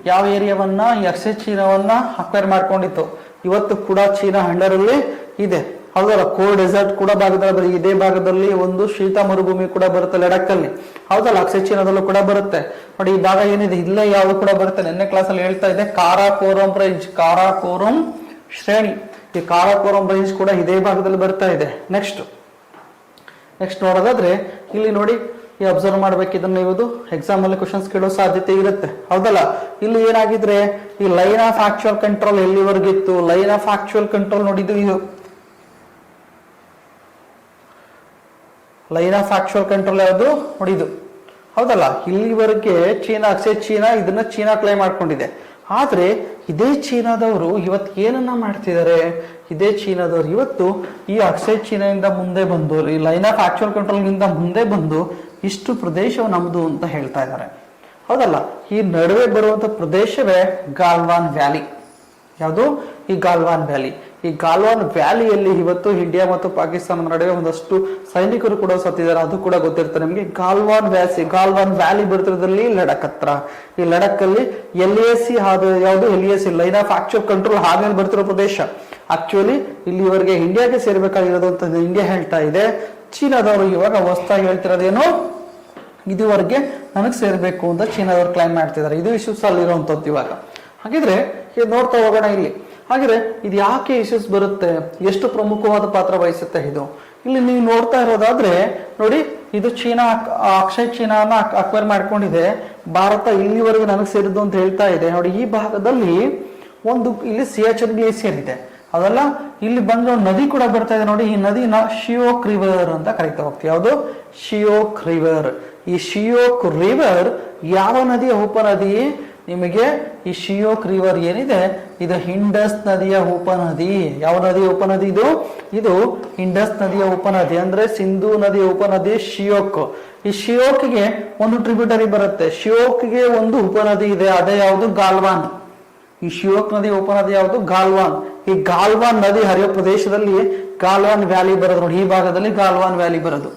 Speaker 1: ಯಾವ ಏರಿಯಾವನ್ನ ಈ ಅಕ್ಷಯ ಚೀನಾವನ್ನ ಅಕ್ವೈರ್ ಮಾಡ್ಕೊಂಡಿತ್ತು. ಇವತ್ತು ಕೂಡ ಚೀನಾ ಅಂಡರಲ್ಲಿ ಇದೆ ಹೌದಲ್ಲ. ಕೋಲ್ಡ್ ಡೆಸರ್ಟ್ ಕೂಡ ಭಾಗದಲ್ಲಿ, ಇದೇ ಭಾಗದಲ್ಲಿ ಒಂದು ಶೀತ ಮರುಭೂಮಿ ಕೂಡ ಬರುತ್ತೆ ಲಡಾಖ್ ಅಲ್ಲಿ ಹೌದಲ್ಲ. ಅಕ್ಷಯ ಚೀನಾದಲ್ಲೂ ಕೂಡ ಬರುತ್ತೆ ನೋಡಿ. ಈ ಭಾಗ ಏನಿದೆ ಇಲ್ಲೇ ಯಾವ್ದು ಕೂಡ ಬರುತ್ತೆ. ನಿನ್ನೆ ಕ್ಲಾಸ್ ಅಲ್ಲಿ ಹೇಳ್ತಾ ಇದೆ ಕಾರಾಕೋರಂ ರೇಂಜ್, ಕಾರಾಕೋರಂ ಶ್ರೇಣಿ, ಈ ಕಾರಾಕೋರಂ ರೇಂಜ್ ಕೂಡ ಇದೇ ಭಾಗದಲ್ಲಿ ಬರ್ತಾ ಇದೆ. ನೆಕ್ಸ್ಟ್ ನೋಡೋದಾದ್ರೆ ಇಲ್ಲಿ ನೋಡಿ, ಈ ಅಬ್ಸರ್ವ್ ಮಾಡ್ಬೇಕು ಇದನ್ನ. ಇವುದು ಎಕ್ಸಾಮ್ ಅಲ್ಲಿ ಕ್ವಶನ್ಸ್ ಕೇಳೋ ಸಾಧ್ಯತೆ ಇರುತ್ತೆ ಹೌದಲ್ಲ. ಇಲ್ಲಿ ಏನಾಗಿದ್ರೆ ಈ ಲೈನ್ ಆಫ್ ಆಕ್ಚುಯಲ್ ಕಂಟ್ರೋಲ್ ಎಲ್ಲಿವರೆಗಿತ್ತು, ಲೈನ್ ಆಫ್ ಆಕ್ಚುಯಲ್ ಕಂಟ್ರೋಲ್ ನೋಡಿದ್ದು ಇದು ಲೈನ್ ಆಫ್ ಆಕ್ಚುಯಲ್ ಕಂಟ್ರೋಲ್ ಯಾವುದು ನೋಡಿದ್ದು ಹೌದಲ್ಲ. ಇಲ್ಲಿವರೆಗೆ ಚೀನಾ, ಅಕ್ಷಯ ಚೀನಾ ಇದನ್ನ ಚೀನಾ ಕ್ಲೈಮ್ ಮಾಡ್ಕೊಂಡಿದೆ. ಆದ್ರೆ ಇದೇ ಚೀನಾದವರು ಇವತ್ತು ಏನನ್ನ ಮಾಡ್ತಿದ್ದಾರೆ, ಇದೇ ಚೀನಾದವರು ಇವತ್ತು ಈ ಅಕ್ಷಯ ಚೀನಾದಿಂದ ಮುಂದೆ ಬಂದು, ಈ ಲೈನ್ ಆಫ್ ಆಕ್ಚುಯಲ್ ಕಂಟ್ರೋಲ್ಗಿಂತ ಮುಂದೆ ಬಂದು ಇಷ್ಟು ಪ್ರದೇಶವು ನಮ್ದು ಅಂತ ಹೇಳ್ತಾ ಇದ್ದಾರೆ ಹೌದಲ್ಲ. ಈ ನಡುವೆ ಬರುವಂತ ಪ್ರದೇಶವೇ ಗಾಲ್ವಾನ್ ವ್ಯಾಲಿ. ಯಾವುದು ಈ ಗಾಲ್ವಾನ್ ವ್ಯಾಲಿ. ಈ ಗಾಲ್ವಾನ್ ವ್ಯಾಲಿಯಲ್ಲಿ ಇವತ್ತು ಇಂಡಿಯಾ ಮತ್ತು ಪಾಕಿಸ್ತಾನದ ನಡುವೆ ಒಂದಷ್ಟು ಸೈನಿಕರು ಕೂಡ ಸತ್ತಿದ್ದಾರೆ, ಅದು ಕೂಡ ಗೊತ್ತಿರುತ್ತೆ ನಿಮಗೆ. ಗಾಲ್ವಾನ್ ವ್ಯಾಲಿ ಬರ್ತಿರೋದ್ರಲ್ಲಿ ಲಡಾಖ್ ಹತ್ರ. ಈ ಲಡಾಖ್ ಅಲ್ಲಿ LAC ಯಾವುದು LAC line of actual control ಹಾಗೆ ಬರ್ತಿರೋ ಪ್ರದೇಶ. ಆಕ್ಚುಲಿ ಇಲ್ಲಿವರೆಗೆ ಇಂಡಿಯಾಗೆ ಸೇರ್ಬೇಕಾಗಿರೋದು ಅಂತ ಇಂಡಿಯಾ ಹೇಳ್ತಾ ಇದೆ. ಚೀನಾದವರು ಇವಾಗ ಹೊಸದಾಗಿ ಹೇಳ್ತಿರೋದೇನು, ಇದುವರೆಗೆ ನನಗೆ ಸೇರ್ಬೇಕು ಅಂತ ಚೀನಾದವರು ಕ್ಲೈಮ್ ಮಾಡ್ತಿದ್ದಾರೆ. ಇದು ಇಶ್ಯೂಸ್ ಅಲ್ಲಿ ಇರುವಂತದ್ದು ಇವಾಗ. ಹಾಗಿದ್ರೆ ನೋಡ್ತಾ ಹೋಗೋಣ ಇಲ್ಲಿ. ಹಾಗಿದ್ರೆ ಇದು ಯಾಕೆ ಇಶ್ಯೂಸ್ ಬರುತ್ತೆ, ಎಷ್ಟು ಪ್ರಮುಖವಾದ ಪಾತ್ರ ವಹಿಸುತ್ತೆ ಇದು. ಇಲ್ಲಿ ನೀವು ನೋಡ್ತಾ ಇರೋದಾದ್ರೆ ನೋಡಿ, ಇದು ಚೀನಾ ಅಕ್ಷಯ ಚೀನಾನ ಅಕ್ವೈರ್ ಮಾಡ್ಕೊಂಡಿದೆ. ಭಾರತ ಇಲ್ಲಿವರೆಗೂ ನನಗೆ ಸೇರಿದ್ದು ಅಂತ ಹೇಳ್ತಾ ಇದೆ ನೋಡಿ. ಈ ಭಾಗದಲ್ಲಿ ಇಲ್ಲಿ ಸಿಯಾಚಿನ್ ಗ್ಲೇಸಿಯರ್ ಇದೆ ಅದೆಲ್ಲ. ಇಲ್ಲಿ ಬಂದ ನದಿ ಕೂಡ ಬರ್ತಾ ಇದೆ ನೋಡಿ. ಈ ನದಿನ ಶಿಯೋಕ್ ರಿವರ್ ಅಂತ ಕರೀತಾ ಹೋಗ್ತೀವಿ. ಯಾವುದು ಶಿಯೋಕ್ ರಿವರ್. ಈ ಶಿಯೋಕ್ ರಿವರ್ ಯಾವ ನದಿಯ ಉಪನದಿ ನಿಮಗೆ? ಈ ಶಿಯೋಕ್ ರಿವರ್ ಏನಿದೆ ಇದು ಇಂಡಸ್ ನದಿಯ ಉಪನದಿ. ಯಾವ ನದಿಯ ಉಪನದಿ ಇದು ಇಂಡಸ್ ನದಿಯ ಉಪನದಿ, ಅಂದ್ರೆ ಸಿಂಧೂ ನದಿಯ ಉಪನದಿ ಶಿಯೋಕ್. ಈ ಶಿಯೋಕ್ಗೆ ಒಂದು ಟ್ರಿಬ್ಯೂಟರಿ ಬರುತ್ತೆ, ಶಿಯೋಕ್ಗೆ ಒಂದು ಉಪನದಿ ಇದೆ, ಅದೇ ಯಾವುದು ಗಾಲ್ವಾನ್. ಈ ಶಿಯೋಕ್ ನದಿಯ ಉಪನದಿ ಯಾವುದು ಗಾಲ್ವಾನ್. ಈ ಗಾಲ್ವಾನ್ ನದಿ ಹರಿಯೋ ಪ್ರದೇಶದಲ್ಲಿ ಗಾಲ್ವಾನ್ ವ್ಯಾಲಿ ಬರೋದು ನೋಡಿ. ಈ ಭಾಗದಲ್ಲಿ ಗಾಲ್ವಾನ್ ವ್ಯಾಲಿ ಬರೋದು.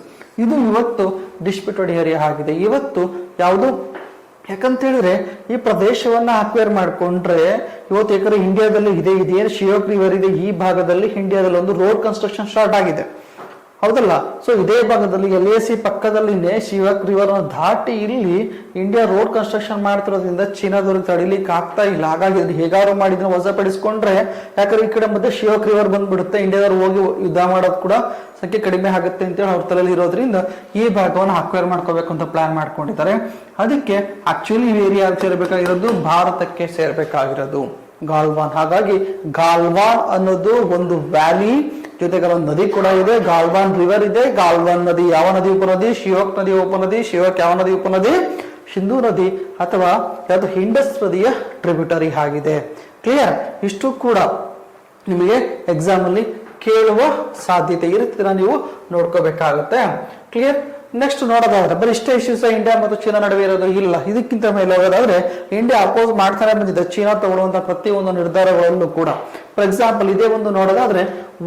Speaker 1: ಇದು ಇವತ್ತು ಡಿಸ್ಪ್ಯೂಟೆಡ್ ಏರಿಯಾ ಆಗಿದೆ ಇವತ್ತು. ಯಾವುದು ಯಾಕಂತ ಹೇಳಿದ್ರೆ ಈ ಪ್ರದೇಶವನ್ನ ಅಕ್ವೈರ್ ಮಾಡ್ಕೊಂಡ್ರೆ ಇವತ್ತು ಯಾಕಂದ್ರೆ ಇಂಡಿಯಾದಲ್ಲಿ ಇದೇನು ಶಿಯೋಕ್ ರಿವರ್ ಇದೆ ಈ ಭಾಗದಲ್ಲಿ ಇಂಡಿಯಾದಲ್ಲಿ ಒಂದು ರೋಡ್ ಕನ್ಸ್ಟ್ರಕ್ಷನ್ ಸ್ಟಾರ್ಟ್ ಆಗಿದೆ ಹೌದಲ್ಲ. ಸೊ ಇದೇ ಭಾಗದಲ್ಲಿ LAC ಪಕ್ಕದಲ್ಲಿನೇ ಶಿಯೋಕ್ ರಿವರ್ ದಾಟಿ ಇಲ್ಲಿ ಇಂಡಿಯಾ ರೋಡ್ ಕನ್ಸ್ಟ್ರಕ್ಷನ್ ಮಾಡ್ತಿರೋದ್ರಿಂದ ಚೀನಾದವ್ರಿಗೆ ತಡಿಲಿಕ್ಕೆ ಆಗ್ತಾ ಇಲ್ಲ. ಹಾಗಾಗಿ ಹೇಗಾರು ಮಾಡಿದ್ರೆ ವಶಪಡಿಸ್ಕೊಂಡ್ರೆ, ಯಾಕಂದ್ರೆ ಈ ಕಡೆ ಮತ್ತೆ ಶಿಯೋಕ್ ರಿವರ್ ಬಂದ್ಬಿಡುತ್ತೆ, ಇಂಡಿಯಾದವ್ರು ಹೋಗಿ ಯುದ್ಧ ಮಾಡೋದು ಕೂಡ ಸಂಖ್ಯೆ ಕಡಿಮೆ ಆಗುತ್ತೆ ಅಂತೇಳಿ ಅವ್ರ ತಲೆಯಲ್ಲಿ ಇರೋದ್ರಿಂದ ಈ ಭಾಗವನ್ನು ಅಕ್ವೈರ್ ಮಾಡ್ಕೋಬೇಕು ಅಂತ ಪ್ಲಾನ್ ಮಾಡ್ಕೊಂಡಿದ್ದಾರೆ. ಅದಕ್ಕೆ ಆಕ್ಚುಲಿ ಈ ಏರಿಯಾ ಸೇರ್ಬೇಕಾಗಿರೋದು ಭಾರತಕ್ಕೆ ಸೇರ್ಬೇಕಾಗಿರೋದು ಗಾಲ್ವಾನ್. ಹಾಗಾಗಿ ಗಾಲ್ವಾನ್ ಅನ್ನೋದು ಒಂದು ವ್ಯಾಲಿ ಜೊತೆಗೆ ಒಂದು ನದಿ ಕೂಡ ಇದೆ, ಗಾಲ್ವಾನ್ ರಿವರ್ ಇದೆ. ಗಾಲ್ವಾನ್ ನದಿ ಯಾವ ನದಿ ಉಪನದಿ? ಶಿಯೋಕ್ ನದಿಯ ಉಪನದಿ. ಶಿಯೋಕ್ ಯಾವ ನದಿ ಉಪನದಿ? ಸಿಂಧೂ ನದಿ ಅಥವಾ ಯಾವುದು ಇಂಡಸ್ ನದಿಯ ಟ್ರಿಬ್ಯೂಟರಿ ಆಗಿದೆ. ಕ್ಲಿಯರ್? ಇಷ್ಟು ಕೂಡ ನಿಮಗೆ ಎಕ್ಸಾಮ್ ಅಲ್ಲಿ ಕೇಳುವ ಸಾಧ್ಯತೆ ಇರುತ್ತೆ, ನೀವು ನೋಡ್ಕೋಬೇಕಾಗುತ್ತೆ. ಕ್ಲಿಯರ್? ನೆಕ್ಸ್ಟ್ ನೋಡೋದಾದ್ರೆ ಬರೀ ಇಷ್ಟೇ ಇಶ್ಯೂಸ್ ಇಂಡಿಯಾ ಮತ್ತು ಚೀನಾ ನಡುವೆ ಇರೋದು ಇಲ್ಲ. ಇದಕ್ಕಿಂತ ಮೇಲೆ ಹೋಗೋದಾದ್ರೆ ಇಂಡಿಯಾ ಅಪೋಸ್ ಮಾಡ್ತಾನೆ ಬಂದಿದೆ ಚೀನಾ ತಗೊಳ್ಳುವಂತ ಪ್ರತಿಯೊಂದು ನಿರ್ಧಾರಗಳಲ್ಲೂ ಕೂಡ. ಫಾರ್ ಎಕ್ಸಾಂಪಲ್ ಇದೇ ಒಂದು ನೋಡೋದಾದ್ರೆ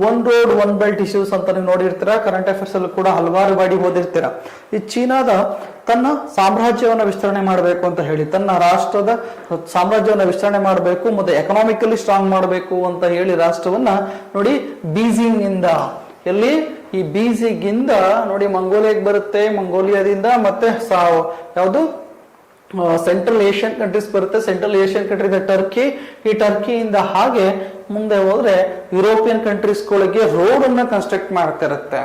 Speaker 1: one road one belt issues ಅಂತ ನೀವು ನೋಡಿರ್ತೀರಾ, ಕರೆಂಟ್ ಅಫೇರ್ಸ್ ಅಲ್ಲೂ ಕೂಡ ಹಲವಾರು ಬಾರಿ ಓದಿರ್ತೀರಾ. ಈ ಚೀನಾದ ತನ್ನ ಸಾಮ್ರಾಜ್ಯವನ್ನ ವಿಸ್ತರಣೆ ಮಾಡಬೇಕು ಅಂತ ಹೇಳಿ, ತನ್ನ ರಾಷ್ಟ್ರದ ಸಾಮ್ರಾಜ್ಯವನ್ನ ವಿಸ್ತರಣೆ ಮಾಡಬೇಕು ಮತ್ತೆ ಎಕನಾಮಿಕಲಿ ಸ್ಟ್ರಾಂಗ್ ಮಾಡಬೇಕು ಅಂತ ಹೇಳಿ ರಾಷ್ಟ್ರವನ್ನ ನೋಡಿ ಬೀಜಿಂಗ್ ಇಂದ, ಎಲ್ಲಿ ಈ ಬೀಜಿಂಗ್ ಇಂದ ನೋಡಿ ಮಂಗೋಲಿಯಾಗೆ ಬರುತ್ತೆ, ಮಂಗೋಲಿಯಾದಿಂದ ಮತ್ತೆ ಯಾವುದು ಸೆಂಟ್ರಲ್ ಏಷ್ಯನ್ ಕಂಟ್ರೀಸ್ ಬರುತ್ತೆ, ಸೆಂಟ್ರಲ್ ಏಷ್ಯನ್ ಕಂಟ್ರಿ ಟರ್ಕಿ, ಈ ಟರ್ಕಿಯಿಂದ ಹಾಗೆ ಮುಂದೆ ಹೋದ್ರೆ ಯುರೋಪಿಯನ್ ಕಂಟ್ರೀಸ್ಗಳಿಗೆ ರೋಡ್ ಅನ್ನ ಕನ್ಸ್ಟ್ರಕ್ಟ್ ಮಾಡ್ತಿರುತ್ತೆ.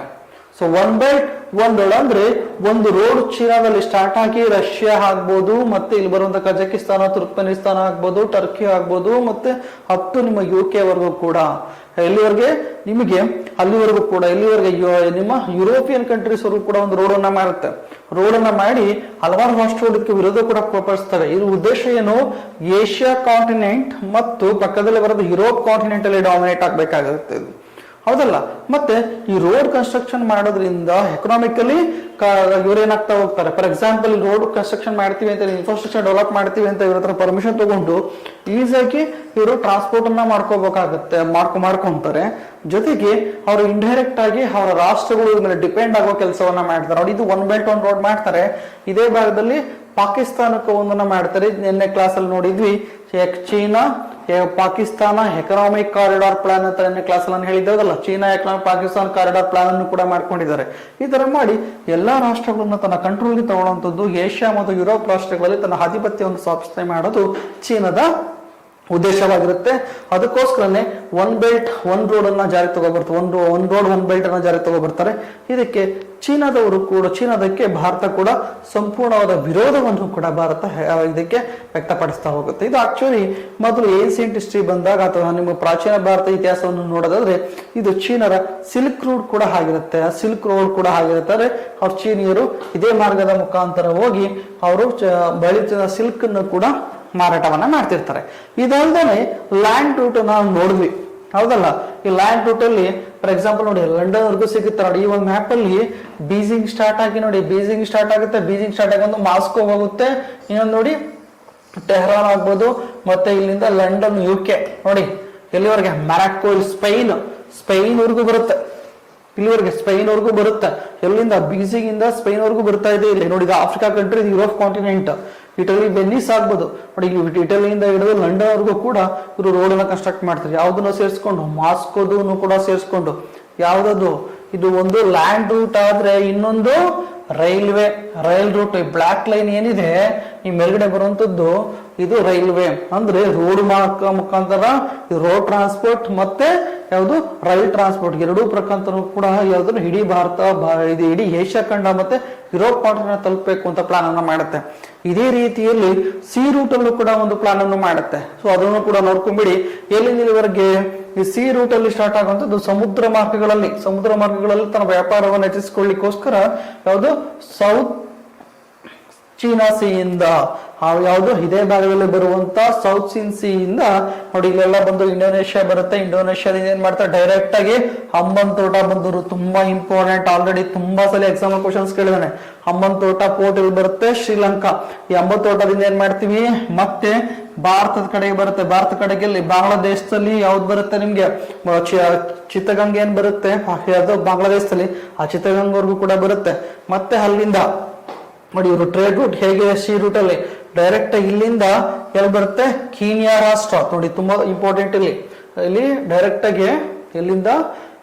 Speaker 1: So one belt one road ಅಂದ್ರೆ ಒಂದು ರೋಡ್ ಚೀನಾದಲ್ಲಿ ಸ್ಟಾರ್ಟ್ ಆಗಿ ರಷ್ಯಾ ಆಗ್ಬೋದು, ಮತ್ತೆ ಇಲ್ಲಿ ಬರುವಂತ ಕಜಕಿಸ್ತಾನ, ತುರ್ಕ್ಮೆನಿಸ್ತಾನ ಆಗ್ಬೋದು, ಟರ್ಕಿ ಆಗ್ಬೋದು, ಮತ್ತೆ ಅಪ್ ಟು ನಿಮ್ಮ UK ವರೆಗೂ ಕೂಡ, ಎಲ್ಲಿವರೆಗೆ ನಿಮಗೆ ಅಲ್ಲಿವರೆಗೂ ಕೂಡ, ಇಲ್ಲಿವರೆಗೆ ನಿಮ್ಮ ಯುರೋಪಿಯನ್ ಕಂಟ್ರೀಸ್ ವರೆಗೂ ಕೂಡ ಒಂದು ರೋಡ್ ಅನ್ನ ಮಾಡುತ್ತೆ. ರೋಡ್ ಅನ್ನ ಮಾಡಿ ಹಲವಾರು ರಾಷ್ಟ್ರಗಳಿಗೆ ವಿರೋಧ ಕೂಡ ಪಡಿಸ್ತವೆ. ಇದ್ರ ಉದ್ದೇಶ ಏನು, ಏಷ್ಯಾ ಕಾಂಟಿನೆಂಟ್ ಮತ್ತು ಪಕ್ಕದಲ್ಲಿ ಬರೋದು ಯುರೋಪ್ ಕಾಂಟಿನೆಂಟ್ ಅಲ್ಲಿ ಡಾಮಿನೇಟ್ ಆಗ್ಬೇಕಾಗುತ್ತೆ ಇದು, ಹೌದಲ್ಲ. ಮತ್ತೆ ಈ ರೋಡ್ ಕನ್ಸ್ಟ್ರಕ್ಷನ್ ಮಾಡೋದ್ರಿಂದ ಎಕನಾಮಿಕಲಿ ಇವ್ರೇನಾಗ್ತಾ ಹೋಗ್ತಾರೆ. ಫಾರ್ ಎಕ್ಸಾಂಪಲ್ ರೋಡ್ ಕನ್ಸ್ಟ್ರಕ್ಷನ್ ಮಾಡ್ತೀವಿ ಅಂತ, ಇನ್ಫ್ರಾಸ್ಟ್ರಕ್ಚರ್ ಡೆವಲಪ್ ಮಾಡ್ತೀವಿ ಅಂತ ಇವ್ರ ಹತ್ರ ಪರ್ಮಿಷನ್ ತಗೊಂಡು ಈಸಿಯಾಗಿ ಇವರು ಟ್ರಾನ್ಸ್ಪೋರ್ಟ್ ಅನ್ನ ಮಾಡ್ಕೋಬೇಕಾಗುತ್ತೆ, ಮಾಡ್ಕೊಂತಾರೆ. ಜೊತೆಗೆ ಅವರು ಇಂಡೈರೆಕ್ಟ್ ಆಗಿ ಅವರ ರಾಷ್ಟ್ರಗಳು ಮೇಲೆ ಡಿಪೆಂಡ್ ಆಗೋ ಕೆಲಸವನ್ನ ಮಾಡ್ತಾರೆ. ನೋಡಿ ಇದು ಒನ್ ಬೆಲ್ಟ್ ಒನ್ ರೋಡ್ ಮಾಡ್ತಾರೆ. ಇದೇ ಭಾಗದಲ್ಲಿ ಪಾಕಿಸ್ತಾನಕ್ಕೆ ಒಂದನ್ನ ಮಾಡ್ತಾರೆ. ನಿನ್ನೆ ಕ್ಲಾಸ್ ಅಲ್ಲಿ ನೋಡಿದ್ವಿ China Pakistan economic corridor plan ಅಂತ ನಿನ್ನೆ ಕ್ಲಾಸ್ ಅಲ್ಲಿ ಹೇಳಿದ್ದಲ್ಲ, China economic Pakistan corridor plan ಅನ್ನು ಕೂಡ ಮಾಡ್ಕೊಂಡಿದ್ದಾರೆ. ಈ ತರ ಮಾಡಿ ಎಲ್ಲಾ ರಾಷ್ಟ್ರಗಳನ್ನ ತನ್ನ ಕಂಟ್ರೋಲ್ಗೆ ತಗೊಳ್ಳುವಂಥದ್ದು, ಏಷ್ಯಾ ಮತ್ತು ಯುರೋಪ್ ರಾಷ್ಟ್ರಗಳಲ್ಲಿ ತನ್ನ ಆಧಿಪತ್ಯವನ್ನು ಸ್ಥಾಪಿಸಣೆ ಮಾಡೋದು ಚೀನಾದ ಉದ್ದೇಶವಾಗಿರುತ್ತೆ. ಅದಕ್ಕೋಸ್ಕರನೇ ಒನ್ ಬೆಲ್ಟ್ ಒನ್ ರೋಡ್ ಅನ್ನ ಜಾರಿ ತಗೋಬರ್ತಾರೆ, ಒನ್ ರೋಡ್ ಒನ್ ಬೆಲ್ಟ್ ಅನ್ನ ಜಾರಿ ತಗೋಬರ್ತಾರೆ. ಇದಕ್ಕೆ ಚೀನಾದವರು ಕೂಡ, ಚೀನಾದಕ್ಕೆ ಭಾರತ ಕೂಡ ಸಂಪೂರ್ಣವಾದ ವಿರೋಧವನ್ನು ಕೂಡ ಭಾರತ ಇದಕ್ಕೆ ವ್ಯಕ್ತಪಡಿಸ್ತಾ ಹೋಗುತ್ತೆ. ಇದು ಆಕ್ಚುಲಿ ಮೊದಲು ಏನ್ಸಿಯಂಟ್ ಹಿಸ್ಟ್ರಿ ಬಂದಾಗ ಅಥವಾ ನಿಮ್ಮ ಪ್ರಾಚೀನ ಭಾರತ ಇತಿಹಾಸವನ್ನು ನೋಡೋದಾದ್ರೆ ಇದು ಚೀನರ ಸಿಲ್ಕ್ ರೂಟ್ ಕೂಡ ಆಗಿರುತ್ತೆ, ಸಿಲ್ಕ್ ರೋಡ್ ಕೂಡ ಆಗಿರುತ್ತೆ. ಅಂದ್ರೆ ಅವ್ರ ಚೀನಿಯರು ಇದೇ ಮಾರ್ಗದ ಮುಖಾಂತರ ಹೋಗಿ ಅವರು ಬೆಳೀತಿನ ಸಿಲ್ಕ್ ಅನ್ನು ಕೂಡ ಮಾರಾಟವನ್ನ ಮಾಡ್ತಿರ್ತಾರೆ. ಇದಲ್ದೇನೆ ಲ್ಯಾಂಡ್ ರೂಟ್ ನಾವು ನೋಡಿದ್ವಿ, ಹೌದಲ್ಲ. ಈ ಲ್ಯಾಂಡ್ ರೂಟ್ ಅಲ್ಲಿ ಫಾರ್ ಎಕ್ಸಾಂಪಲ್ ನೋಡಿ ಲಂಡನ್ ವರ್ಗೂ ಸಿಗುತ್ತೆ ನೋಡಿ. ಈ ಒಂದು ಮ್ಯಾಪ್ ಅಲ್ಲಿ ಬೀಜಿಂಗ್ ಸ್ಟಾರ್ಟ್ ಆಗಿ ನೋಡಿ, ಬೀಜಿಂಗ್ ಸ್ಟಾರ್ಟ್ ಆಗುತ್ತೆ, ಬೀಜಿಂಗ್ ಸ್ಟಾರ್ಟ್ ಆಗಿ ಒಂದು ಮಾಸ್ಕೋ ಹೋಗುತ್ತೆ, ಇನ್ನೊಂದು ನೋಡಿ ಟೆಹರಾನ್ ಆಗ್ಬೋದು, ಮತ್ತೆ ಇಲ್ಲಿಂದ ಲಂಡನ್ UK ನೋಡಿ ಎಲ್ಲಿವರೆಗೆ ಮ್ಯಾರಾಕೋ, ಸ್ಪೈನ್ ವರ್ಗೂ ಬರುತ್ತೆ, ಇಲ್ಲಿವರೆಗೆ ಸ್ಪೈನ್ ವರ್ಗೂ ಬರುತ್ತೆ. ಎಲ್ಲಿಂದ ಬೀಜಿಂಗ್ ಇಂದ ಸ್ಪೈನ್ ವರ್ಗೂ ಬರ್ತಾ ಇದೆ. ಇಲ್ಲಿ ನೋಡಿ Africa country, Europe continent, Italy Venice ಆಗ್ಬೋದು ನೋಡಿ, ಇಟಲಿಯಿಂದ ಹಿಡಿದು ಲಂಡನ್ ವರ್ಗೂ ಕೂಡ ಇವರು ರೋಡ್ ಅನ್ನ ಕನ್ಸ್ಟ್ರಕ್ಟ್ ಮಾಡ್ತಾರೆ. ಯಾವ್ದನ್ನ ಸೇರಿಸ್ಕೊಂಡು ಮಾಸ್ಕೋದನ್ನು ಕೂಡ ಸೇರಿಸ್ಕೊಂಡು, ಯಾವ್ದದು ಇದು ಒಂದು ಲ್ಯಾಂಡ್ ರೂಟ್ ಆದ್ರೆ ಇನ್ನೊಂದು ರೈಲ್ ರೂಟ್. ಬ್ಲಾಕ್ ಲೈನ್ ಏನಿದೆ ಈ ಮೇಲ್ಗಡೆ ಬರುವಂತದ್ದು ಇದು ರೈಲ್ವೆ, ಅಂದ್ರೆ ರೋಡ್ ಮುಖಾಂತರ ರೋಡ್ ಟ್ರಾನ್ಸ್ಪೋರ್ಟ್ ಮತ್ತೆ ಯಾವುದು ರೈಲ್ ಟ್ರಾನ್ಸ್ಪೋರ್ಟ್ ಎರಡೂ ಪ್ರಕಾಂತರ ಕೂಡ ಯಾವ್ದು ಇಡೀ ಭಾರತ, ಇದು ಇಡೀ ಏಷ್ಯಾ ಖಂಡ ಮತ್ತೆ ಯುರೋಪ್ ಕಾಂಟಿನೆಂಟ್ ತಲುಪಬೇಕು ಅಂತ ಪ್ಲಾನ್ ಅನ್ನ ಮಾಡುತ್ತೆ. ಇದೇ ರೀತಿಯಲ್ಲಿ ಸಿ ರೂಟ್ ಅಲ್ಲೂ ಕೂಡ ಒಂದು ಪ್ಲಾನ್ ಅನ್ನು ಮಾಡುತ್ತೆ. ಸೊ ಅದನ್ನು ಕೂಡ ನೋಡ್ಕೊಂಡ್ಬಿಡಿ. ಎಲ್ಲಿವರೆಗೆ ಈ ಸಿ ರೂಟ್ ಅಲ್ಲಿ ಸ್ಟಾರ್ಟ್ ಆಗುವಂತದ್ದು ಸಮುದ್ರ ಮಾರ್ಗಗಳಲ್ಲಿ ತನ್ನ ವ್ಯಾಪಾರವನ್ನು ಹೆಚ್ಚಿಸಿಕೊಳ್ಳಿಕ್ಕೋಸ್ಕರ ಯಾವುದು ಸೌತ್ ಚೀನಾ ಸಿ ಇಂದ ಯಾವುದು ಇದೇ ಭಾಗದಲ್ಲಿ ಬರುವಂತ ಸೌತ್ ಚೀನ್ ಸಿ ಇಂದ ನೋಡಿ ಇಲ್ಲೆಲ್ಲ ಬಂದು ಇಂಡೋನೇಷ್ಯಾ ಬರುತ್ತೆ. ಇಂಡೋನೇಷ್ಯಾದಿಂದ ಏನ್ ಮಾಡ್ತಾರೆ, ಡೈರೆಕ್ಟ್ ಆಗಿ ಹಂಬಂತೋಟ ಬಂದರು. ತುಂಬಾ ಇಂಪಾರ್ಟೆಂಟ್, ಆಲ್ರೆಡಿ ತುಂಬಾ ಸಲ ಎಕ್ಸಾಮ್ ಕ್ವಶನ್ಸ್ ಕೇಳಿದಾನೆ. ಹಂಬಂತೋಟ ಪೋರ್ಟ್ ಇಲ್ಲಿ ಬರುತ್ತೆ, ಶ್ರೀಲಂಕಾ. ಈ ಹಂಬಂತೋಟದಿಂದ ಏನ್ ಮಾಡ್ತೀವಿ, ಮತ್ತೆ ಭಾರತದ ಕಡೆಗೆ ಬರುತ್ತೆ. ಭಾರತ ಕಡೆಗೆ ಬಾಂಗ್ಲಾದೇಶದಲ್ಲಿ ಯಾವ್ದು ಬರುತ್ತೆ ನಿಮ್ಗೆ, ಚಿತ್ತಗಂಗೆ ಏನ್ ಬರುತ್ತೆ, ಅದು ಬಾಂಗ್ಲಾದೇಶದಲ್ಲಿ ಆ ಚಿತ್ತಗಂಗವರೆಗೂ ಕೂಡ ಬರುತ್ತೆ. ಮತ್ತೆ ಅಲ್ಲಿಂದ ನೋಡಿ ಇವರು ಟ್ರೇಡ್ ರೂಟ್ ಹೇಗೆ ಸಿ ರೂಟ್ ಅಲ್ಲಿ ಡೈರೆಕ್ಟ್ ಇಲ್ಲಿಂದ ಎಲ್ಲಿ ಬರುತ್ತೆ, ಕೀನ್ಯಾ ರಾಷ್ಟ್ರ ನೋಡಿ ತುಂಬಾ ಇಂಪಾರ್ಟೆಂಟ್. ಇಲ್ಲಿ ಡೈರೆಕ್ಟ್ ಆಗಿ ಇಲ್ಲಿಂದ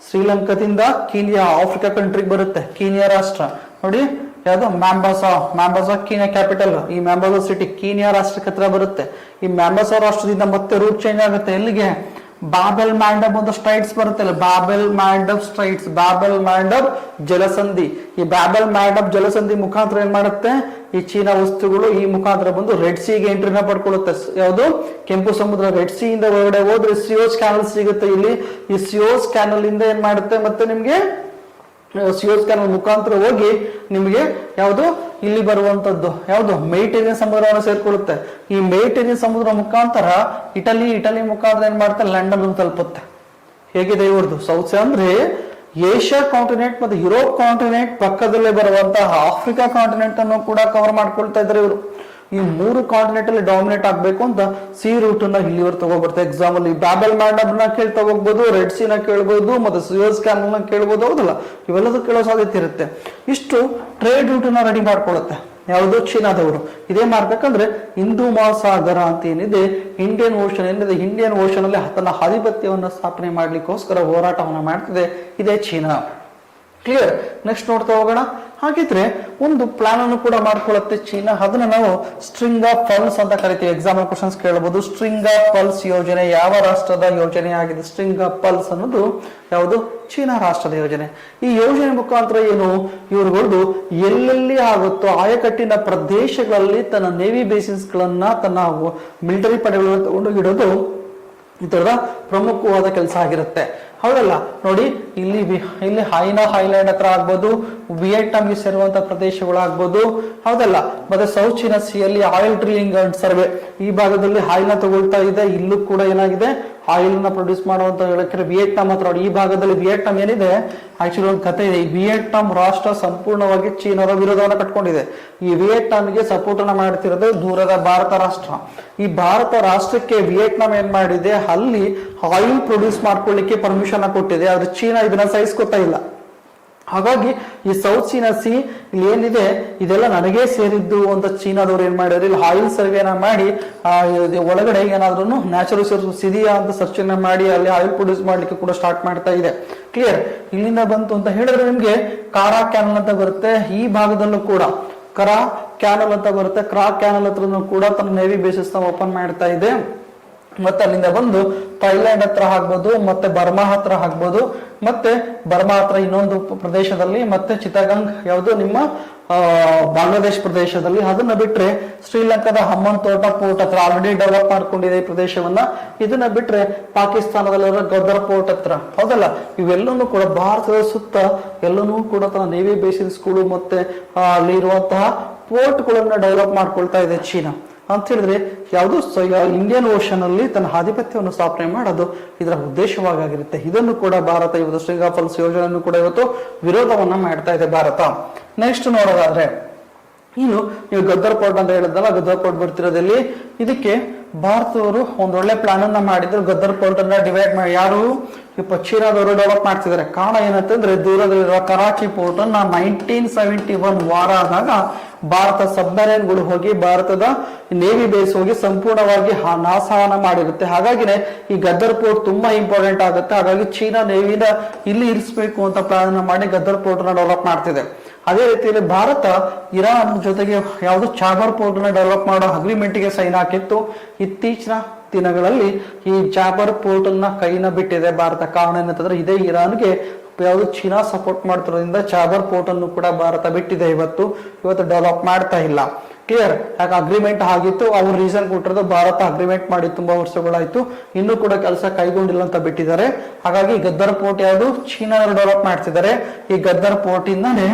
Speaker 1: ಶ್ರೀಲಂಕಾದಿಂದ ಕೀನ್ಯಾ ಆಫ್ರಿಕಾ ಕಂಟ್ರಿಗೆ ಬರುತ್ತೆ. ಕೀನ್ಯಾ ರಾಷ್ಟ್ರ ನೋಡಿ ಯಾವ್ದು ಮ್ಯಾಂಬಾಸಾ ಕೀನ್ಯಾ ಕ್ಯಾಪಿಟಲ್. ಈ ಮ್ಯಾಂಬಾಸಾ ಸಿಟಿ ಕೀನ್ಯಾ ರಾಷ್ಟ್ರಕ್ಕೆ ಹತ್ರ ಬರುತ್ತೆ. ಈ ಮ್ಯಾಂಬಾಸಾ ರಾಷ್ಟ್ರದಿಂದ ಮತ್ತೆ ರೂಟ್ ಚೇಂಜ್ ಆಗುತ್ತೆ. ಎಲ್ಲಿಗೆ, ಬಾಬೆಲ್ ಮ್ಯಾಂಡಬ್ ಒಂದು ಸ್ಟ್ರೈಟ್ಸ್ ಬರುತ್ತೆ, ಬಾಬೆಲ್ ಮ್ಯಾಂಡಬ್ ಸ್ಟ್ರೈಟ್ಸ್, ಬಾಬೆಲ್ ಮ್ಯಾಂಡಬ್ ಜಲಸಂಧಿ. ಈ ಬಾಬೆಲ್ ಮ್ಯಾಂಡಬ್ ಜಲಸಂಧಿ ಮುಖಾಂತರ ಏನ್ ಮಾಡುತ್ತೆ, ಈ ಚೀನಾ ವಸ್ತುಗಳು ಈ ಮುಖಾಂತರ ಬಂದು ರೆಡ್ ಸಿಗೆ ಎಂಟ್ರಿನ ಪಡ್ಕೊಳ್ಳುತ್ತೆ. ಯಾವುದು, ಕೆಂಪು ಸಮುದ್ರ. ರೆಡ್ ಸಿ ಇಂದ ಹೊರಗಡೆ ಹೋದ್ರೆ ಸಿಯೋಸ್ ಕ್ಯಾನಲ್ ಸಿಗುತ್ತೆ. ಇಲ್ಲಿ ಈ ಸಿಯೋಸ್ ಕ್ಯಾನಲ್ ಇಂದ ಏನ್ ಮಾಡುತ್ತೆ, ಮತ್ತೆ ನಿಮ್ಗೆ ಸಿಯೋಸ್ ಕ್ಯಾನಲ್ ಮುಖಾಂತರ ಹೋಗಿ ನಿಮಗೆ ಯಾವುದು ಇಲ್ಲಿ ಬರುವಂತದ್ದು ಯಾವುದು ಮೆಡಿಟೇರಿಯನ್ ಸಮುದ್ರವನ್ನು ಸೇರ್ಕೊಳ್ಳುತ್ತೆ. ಈ ಮೆಡಿಟೇರಿಯನ್ ಸಮುದ್ರ ಮುಖಾಂತರ ಇಟಲಿ ಮುಖಾಂತರ ಏನ್ ಮಾಡುತ್ತೆ, ಲಂಡನ್ ತಲುಪುತ್ತೆ. ಹೇಗಿದೆ ಇವ್ರದ್ದು ಸೌತ್ ಅಂದ್ರೆ ಏಷ್ಯಾ ಕಾಂಟಿನೆಂಟ್ ಮತ್ತು ಯುರೋಪ್ ಕಾಂಟಿನೆಂಟ್ ಪಕ್ಕದಲ್ಲೇ ಬರುವಂತಹ ಆಫ್ರಿಕಾ ಕಾಂಟಿನೆಂಟ್ ಅನ್ನು ಕೂಡ ಕವರ್ ಮಾಡ್ಕೊಳ್ತಾ ಇದ್ದಾರೆ ಇವರು. ಈ 3 ಕಾಂಟಿನೆಂಟ್ ಅಲ್ಲಿ ಡಾಮಿನೇಟ್ ಆಗ್ಬೇಕು ಅಂತ ಸಿ ರೂಟ್ ಅನ್ನ ಇಲ್ಲಿವರೆಗೆ ತಗೋಬರ್ತಾರೆ. ಎಕ್ಸಾಮ್ ಅಲ್ಲಿ ಬ್ಯಾಬಲ್ ಮ್ಯಾಂಡಬ್ನ ಕೇಳ್ತಾ ಹೋಗ್ಬೋದು, ರೆಡ್ ಸೀನ ಕೇಳ್ಬೋದು, ಮತ್ತೆ ಸುಯಸ್ ಕ್ಯಾನಲ್ ನ ಕೇಳ್ಬೋದು, ಹೌದಲ್ಲ, ಇವೆಲ್ಲದೂ ಕೇಳೋ ಸಾಧ್ಯತೆ ಇರುತ್ತೆ. ಇಷ್ಟು ಟ್ರೇಡ್ ರೂಟ್ ಅನ್ನ ರೆಡಿ ಮಾಡ್ಕೊಳ್ಳುತ್ತೆ ಯಾವುದು ಚೀನಾದವರು. ಇದೇ ಮಾಡ್ಬೇಕಂದ್ರೆ ಹಿಂದೂ ಮಹಾಸಾಗರ ಅಂತ ಏನಿದೆ, ಇಂಡಿಯನ್ ಓಷನ್ ಏನಿದೆ, ಇಂಡಿಯನ್ ಓಷನ್ ಅಲ್ಲಿ ತನ್ನ ಆಧಿಪತ್ಯವನ್ನು ಸ್ಥಾಪನೆ ಮಾಡ್ಲಿಕ್ಕೋಸ್ಕರ ಹೋರಾಟವನ್ನ ಮಾಡ್ತಿದೆ ಇದೇ ಚೀನಾ. ಕ್ಲಿಯರ್. ನೆಕ್ಸ್ಟ್ ನೋಡ್ತಾ ಹೋಗೋಣ. ಹಾಗಿದ್ರೆ ಒಂದು ಪ್ಲಾನ್ ಅನ್ನು ಕೂಡ ಮಾಡ್ಕೊಳ್ಳುತ್ತೆ ಚೀನಾ. ಅದನ್ನ ನಾವು ಸ್ಟ್ರಿಂಗ್ ಆಫ್ ಪಲ್ಸ್ ಅಂತ ಕರಿತೀವಿ. ಎಕ್ಸಾಮ್ ಕ್ವಶನ್ಸ್ ಕೇಳಬಹುದು. ಸ್ಟ್ರಿಂಗ್ ಆಫ್ ಪಲ್ಸ್ ಯೋಜನೆ ಯಾವ ರಾಷ್ಟ್ರದ ಯೋಜನೆ ಆಗಿದೆ? ಸ್ಟ್ರಿಂಗ್ ಆಫ್ ಪಲ್ಸ್ ಅನ್ನೋದು ಯಾವುದು? ಚೀನಾ ರಾಷ್ಟ್ರದ ಯೋಜನೆ. ಈ ಯೋಜನೆ ಮುಖಾಂತರ ಏನು, ಇವ್ರುಗಳು ಎಲ್ಲೆಲ್ಲಿ ಆಗುತ್ತೋ ಆಯಕಟ್ಟಿನ ಪ್ರದೇಶಗಳಲ್ಲಿ ತನ್ನ ನೇವಿ ಬೇಸಿಸ್ ಗಳನ್ನ, ತನ್ನ ಮಿಲಿಟರಿ ಪಡೆಗಳನ್ನು ತಗೊಂಡು ಇಡೋದು ಈ ತರದ ಪ್ರಮುಖವಾದ ಕೆಲಸ ಆಗಿರುತ್ತೆ. ಹೌದಲ್ಲ, ನೋಡಿ ಇಲ್ಲಿ ಹೈನಾ ಐಲ್ಯಾಂಡ್ ಹತ್ರ ಆಗ್ಬೋದು, ವಿಯೆಟ್ನಾಂಗೆ ಸೇರುವಂತ ಪ್ರದೇಶಗಳಾಗ್ಬೋದು, ಹೌದಲ್ಲ, ಮತ್ತೆ ಸೌತ್ ಚೀನಾ ಸಿಯಲ್ಲಿ ಆಯಿಲ್ ಡ್ರಿಲ್ಲಿಂಗ್ ಅಂಡ್ ಸರ್ವೆ ಈ ಭಾಗದಲ್ಲಿ ಆಯಿಲ್ ತಗೊಳ್ತಾ ಇದೆ. ಇಲ್ಲೂ ಕೂಡ ಏನಾಗಿದೆ, ಆಯಿಲ್ ನ ಪ್ರೊಡ್ಯೂಸ್ ಮಾಡುವಂತ ಹೇಳಕ್ಕೆ ವಿಯೆಟ್ನಾಂ ಹತ್ರ. ಈ ಭಾಗದಲ್ಲಿ ವಿಯೆಟ್ನಾಂ ಏನಿದೆ, ಆಕ್ಚುಲಿ ಒಂದು ಕಥೆ ಇದೆ. ಈ ವಿಯೆಟ್ನಾಂ ರಾಷ್ಟ್ರ ಸಂಪೂರ್ಣವಾಗಿ ಚೀನಾದ ವಿರೋಧವನ್ನು ಕಟ್ಕೊಂಡಿದೆ. ಈ ವಿಯೆಟ್ನಾಂಗೆ ಸಪೋರ್ಟ್ ಅನ್ನ ಮಾಡ್ತಿರೋದು ದೂರದ ಭಾರತ ರಾಷ್ಟ್ರ. ಈ ಭಾರತ ರಾಷ್ಟ್ರಕ್ಕೆ ವಿಯೆಟ್ನಾಂ ಏನ್ ಮಾಡಿದೆ, ಅಲ್ಲಿ ಆಯಿಲ್ ಪ್ರೊಡ್ಯೂಸ್ ಮಾಡ್ಕೊಳ್ಳಿಕ್ಕೆ ಪರ್ಮಿಷನ್ ಕೊಟ್ಟಿದೆ. ಆದ್ರೆ ಚೀನಾ ಇದನ್ನ ಸಹಿಸ್ಕೊತಾ ಇಲ್ಲ. ಹಾಗಾಗಿ ಈ ಸೌತ್ ಚೀನಾ ಸಿ ಇಲ್ಲಿ ಏನಿದೆ ಇದೆಲ್ಲ ನನಗೇ ಸೇರಿದ್ದು ಅಂತ ಚೀನಾದವ್ರು ಏನ್ ಮಾಡಿದ್ರು, ಇಲ್ಲಿ ಆಯಿಲ್ ಸರ್ವೆನ ಮಾಡಿ ಒಳಗಡೆ ಏನಾದ್ರೂ ನ್ಯಾಚುರಲ್ ರಿಸೋರ್ಸ್ ಇದೆಯಾ ಅಂತ ಸರ್ಚ್ ಮಾಡಿ ಅಲ್ಲಿ ಆಯಿಲ್ ಪ್ರೊಡ್ಯೂಸ್ ಮಾಡ್ಲಿಕ್ಕೆ ಕೂಡ ಸ್ಟಾರ್ಟ್ ಮಾಡ್ತಾ ಇದೆ. ಕ್ಲಿಯರ್. ಇಲ್ಲಿಂದ ಬಂತು ಅಂತ ಹೇಳಿದ್ರೆ ನಿಮ್ಗೆ ಕಾರಾ ಕ್ಯಾನಲ್ ಅಂತ ಬರುತ್ತೆ. ಈ ಭಾಗದಲ್ಲೂ ಕೂಡ ಕರಾ ಕ್ಯಾನಲ್ ಅಂತ ಬರುತ್ತೆ. ಕ್ರಾ ಕ್ಯಾನಲ್ ಹತ್ರನೂ ಕೂಡ ತನ್ನ ನೇವಿ ಬೇಸಿಸ್ ನ ಓಪನ್ ಮಾಡ್ತಾ ಇದೆ. ಮತ್ತೆ ಅಲ್ಲಿಂದ ಬಂದು ಥೈಲ್ಯಾಂಡ್ ಹತ್ರ ಆಗ್ಬೋದು, ಮತ್ತೆ ಬರ್ಮಾ ಹತ್ರ ಆಗ್ಬೋದು, ಮತ್ತೆ ಬರ್ಮಾ ಹತ್ರ ಇನ್ನೊಂದು ಪ್ರದೇಶದಲ್ಲಿ, ಮತ್ತೆ ಚಿತ್ತಗಾಂಗ್ ಯಾವುದು ನಿಮ್ಮ ಬಾಂಗ್ಲಾದೇಶ್ ಪ್ರದೇಶದಲ್ಲಿ. ಅದನ್ನ ಬಿಟ್ರೆ ಶ್ರೀಲಂಕಾದ ಹಮ್ಮನ್ ತೋಟ ಪೋರ್ಟ್ ಹತ್ರ ಆಲ್ರೆಡಿ ಡೆವಲಪ್ ಮಾಡ್ಕೊಂಡಿದೆ ಈ ಪ್ರದೇಶವನ್ನ. ಇದನ್ನ ಬಿಟ್ರೆ ಪಾಕಿಸ್ತಾನದಲ್ಲಿರೋ ಗದರ್ ಪೋರ್ಟ್ ಹತ್ರ, ಹೌದಲ್ಲ, ಇವೆಲ್ಲನೂ ಕೂಡ ಭಾರತದ ಸುತ್ತ ಎಲ್ಲನೂ ಕೂಡ ತನ್ನ ನೇವಿ ಬೇಸಿಸ್ಗಳು ಮತ್ತೆ ಅಲ್ಲಿ ಇರುವಂತಹ ಪೋರ್ಟ್ಗಳನ್ನ ಡೆವಲಪ್ ಮಾಡ್ಕೊಳ್ತಾ ಇದೆ ಚೀನಾ. ಅಂತ ಹೇಳಿದ್ರೆ ಯಾವುದು ಇಂಡಿಯನ್ ಓಷನ್ ಅಲ್ಲಿ ತನ್ನ ಆಧಿಪತ್ಯವನ್ನು ಸ್ಥಾಪನೆ ಮಾಡೋದು ಇದರ ಉದ್ದೇಶವಾಗಿರುತ್ತೆ. ಇದನ್ನು ಕೂಡ ಭಾರತ ಇವತ್ತು ಸ್ಟ್ರಿಂಗ್ ಆಫ್ ಪಲ್ಸ್ ಯೋಜನೆಯನ್ನು ಕೂಡ ಇವತ್ತು ವಿರೋಧವನ್ನ ಮಾಡ್ತಾ ಇದೆ ಭಾರತ. ನೆಕ್ಸ್ಟ್ ನೋಡೋದಾದ್ರೆ ಇನ್ನು ನೀವು ಗದ್ದರ್ ಪೋರ್ಟ್ ಅಂತ ಹೇಳಿದ್ನಲ್ಲ, ಗದ್ದರ್ ಪೋರ್ಟ್ ಬರ್ತಿರೋದಲ್ಲಿ ಇದಕ್ಕೆ ಭಾರತದವರು ಒಂದೊಳ್ಳೆ ಪ್ಲಾನ್ ಅನ್ನ ಮಾಡಿದ್ರು. ಗದ್ದರ್ ಪೋರ್ಟ್ ಅನ್ನ ಡಿವೈಡ್ ಮಾಡಿ ಯಾರು ಚೀನಾದವರು ಡೆವಲಪ್ ಮಾಡ್ತಿದ್ದಾರೆ. ಕಾರಣ ಏನಂತಂದ್ರೆ ದೂರದಲ್ಲಿರುವ ಕರಾಚಿ ಪೋರ್ಟ್ ಅನ್ನ 1971 ವಾರ ಆದಾಗ ಭಾರತ ಸಬ್ಮರೈನ್ಗಳು ಹೋಗಿ ಭಾರತದ ನೇವಿ ಬೇಸ್ ಹೋಗಿ ಸಂಪೂರ್ಣವಾಗಿ ನಾಶವನ್ನ ಮಾಡಿರುತ್ತೆ. ಹಾಗಾಗಿನೇ ಈ ಗದ್ದರ್ ಪೋರ್ಟ್ ತುಂಬಾ ಇಂಪಾರ್ಟೆಂಟ್ ಆಗುತ್ತೆ. ಹಾಗಾಗಿ ಚೀನಾ ನೇವಿನ ಇಲ್ಲಿ ಇರಿಸಬೇಕು ಅಂತ ಪ್ಲಾನ್ ಅನ್ನ ಮಾಡಿ ಗದ್ದರ್ ಪೋರ್ಟ್ ನ ಡೆವಲಪ್ ಮಾಡ್ತಿದೆ. ಅದೇ ರೀತಿಯಲ್ಲಿ ಭಾರತ ಇರಾನ್ ಜೊತೆಗೆ ಯಾವುದು ಚಾಬರ್ ಪೋರ್ಟ್ ನ ಡೆವಲಪ್ ಮಾಡೋ ಅಗ್ರಿಮೆಂಟ್ ಗೆ ಸೈನ್ ಹಾಕಿತ್ತು. ಇತ್ತೀಚಿನ ದಿನಗಳಲ್ಲಿ ಈ ಚಾಬರ್ ಪೋರ್ಟ್ ಅನ್ನ ಕೈನ ಬಿಟ್ಟಿದೆ ಭಾರತ. ಕಾರಣ ಏನಂತಂದ್ರೆ ಇದೇ ಇರಾನ್ಗೆ ಯಾವುದು ಚೀನಾ ಸಪೋರ್ಟ್ ಮಾಡ್ತಿರೋದ್ರಿಂದ ಚಾಬರ್ ಪೋರ್ಟ್ ಅನ್ನು ಕೂಡ ಭಾರತ ಬಿಟ್ಟಿದೆ. ಇವತ್ತು ಡೆವಲಪ್ ಮಾಡ್ತಾ ಇಲ್ಲ. ಕ್ಲಿಯರ್. ಯಾಕೆ ಅಗ್ರಿಮೆಂಟ್ ಆಗಿತ್ತು, ಅವ್ರು ರೀಸನ್ ಕೊಟ್ಟಿರೋದು ಭಾರತ ಅಗ್ರಿಮೆಂಟ್ ಮಾಡಿ ತುಂಬಾ ವರ್ಷಗಳಾಯ್ತು, ಇನ್ನೂ ಕೂಡ ಕೆಲಸ ಕೈಗೊಂಡಿಲ್ಲ ಅಂತ ಬಿಟ್ಟಿದ್ದಾರೆ. ಹಾಗಾಗಿ ಗದ್ದರ್ ಪೋರ್ಟ್ ಯಾವುದು ಚೀನಾದವರು ಡೆವಲಪ್ ಮಾಡ್ತಿದ್ದಾರೆ. ಈ ಗದ್ದರ್ ಪೋರ್ಟ್ ಇಂದಾನೆ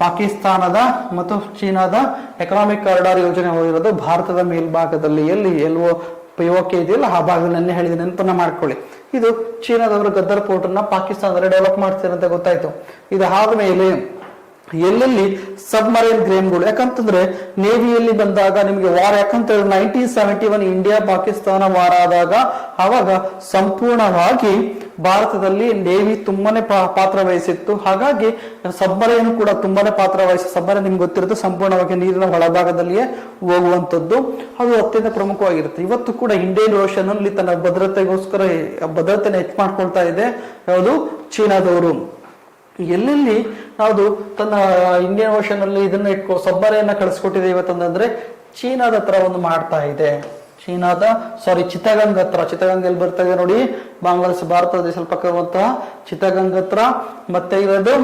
Speaker 1: ಪಾಕಿಸ್ತಾನದ ಮತ್ತು ಚೀನಾದ ಎಕನಾಮಿಕ್ ಕಾರಿಡಾರ್ ಯೋಜನೆ ಹೋಗಿರೋದು ಭಾರತದ ಮೇಲ್ಭಾಗದಲ್ಲಿ ಎಲ್ಲೋ ಪಿಒಕೆ ಇದೆಯಲ್ಲ ಆ ಭಾಗದಲ್ಲಿ ನೆನ್ನೆ ಹೇಳಿದ ನೆನಪನ್ನ ಮಾಡ್ಕೊಳ್ಳಿ. ಇದು ಚೀನಾದವರು ಗದ್ದರ್ ಪೋರ್ಟ್ ಅನ್ನ ಪಾಕಿಸ್ತಾನದಲ್ಲಿ ಡೆವಲಪ್ ಮಾಡ್ತಾರೆ ಅಂತ ಗೊತ್ತಾಯ್ತು. ಇದಾದ ಮೇಲೆ ಎಲ್ಲೆಲ್ಲಿ ಸಬ್ಮರೈನ್ ಗ್ರೇನ್ಗಳು, ಯಾಕಂತಂದ್ರೆ ನೇವಿಯಲ್ಲಿ ಬಂದಾಗ ನಿಮ್ಗೆ ವಾರ, ಯಾಕಂತಂದ್ರೆ 1971 ಇಂಡಿಯಾ ಪಾಕಿಸ್ತಾನ ವಾರ ಆದಾಗ ಅವಾಗ ಸಂಪೂರ್ಣವಾಗಿ ಭಾರತದಲ್ಲಿ ನೇವಿ ತುಂಬಾನೇ ಪಾತ್ರ ವಹಿಸಿತ್ತು. ಹಾಗಾಗಿ ಸಬ್ಮರೈನ್ ಕೂಡ ತುಂಬಾನೇ ಪಾತ್ರ ವಹಿಸಿ, ಸಬ್ಮರೈನ್ ನಿಮ್ಗೆ ಗೊತ್ತಿರುತ್ತೆ ಸಂಪೂರ್ಣವಾಗಿ ನೀರಿನ ಒಳಭಾಗದಲ್ಲಿಯೇ ಹೋಗುವಂತದ್ದು, ಅದು ಅತ್ಯಂತ ಪ್ರಮುಖವಾಗಿರುತ್ತೆ. ಇವತ್ತು ಕೂಡ ಇಂಡಿಯನ್ ಓಷನ್ ಅಲ್ಲಿ ತನ್ನ ಭದ್ರತೆಗೋಸ್ಕರ ಭದ್ರತೆನ ಹೆಚ್ಚು ಮಾಡ್ಕೊಳ್ತಾ ಇದೆ ಯಾವುದು ಚೀನಾದವರು. ಎಲ್ಲೆಲ್ಲಿ ಯಾವುದು ತನ್ನ ಇಂಡಿಯನ್ ಓಷನ್ ಅಲ್ಲಿ ಇದನ್ನ ಸಬ್ಮರೈನ್ ಕಳಿಸ್ಕೊಟ್ಟಿದೆ ಇವತ್ತಂದ್ರೆ ಚೀನಾದ ಹತ್ರ ಒಂದು ಮಾಡ್ತಾ ಇದೆ. ಚಿತ್ತಗಂಗ್ ಹತ್ರ, ಚಿತ್ತಗಂಗ್ ಎಲ್ಲಿ ಬರ್ತಾ ಇದೆ ನೋಡಿ, ಬಾಂಗ್ಲಾದೇಶ ಭಾರತ ದೇಶ ಪಕ್ಕ ಇರುವಂತಹ ಚಿತ್ತಗಂಗ್ ಹತ್ರ, ಮತ್ತೆ ಇರೋದು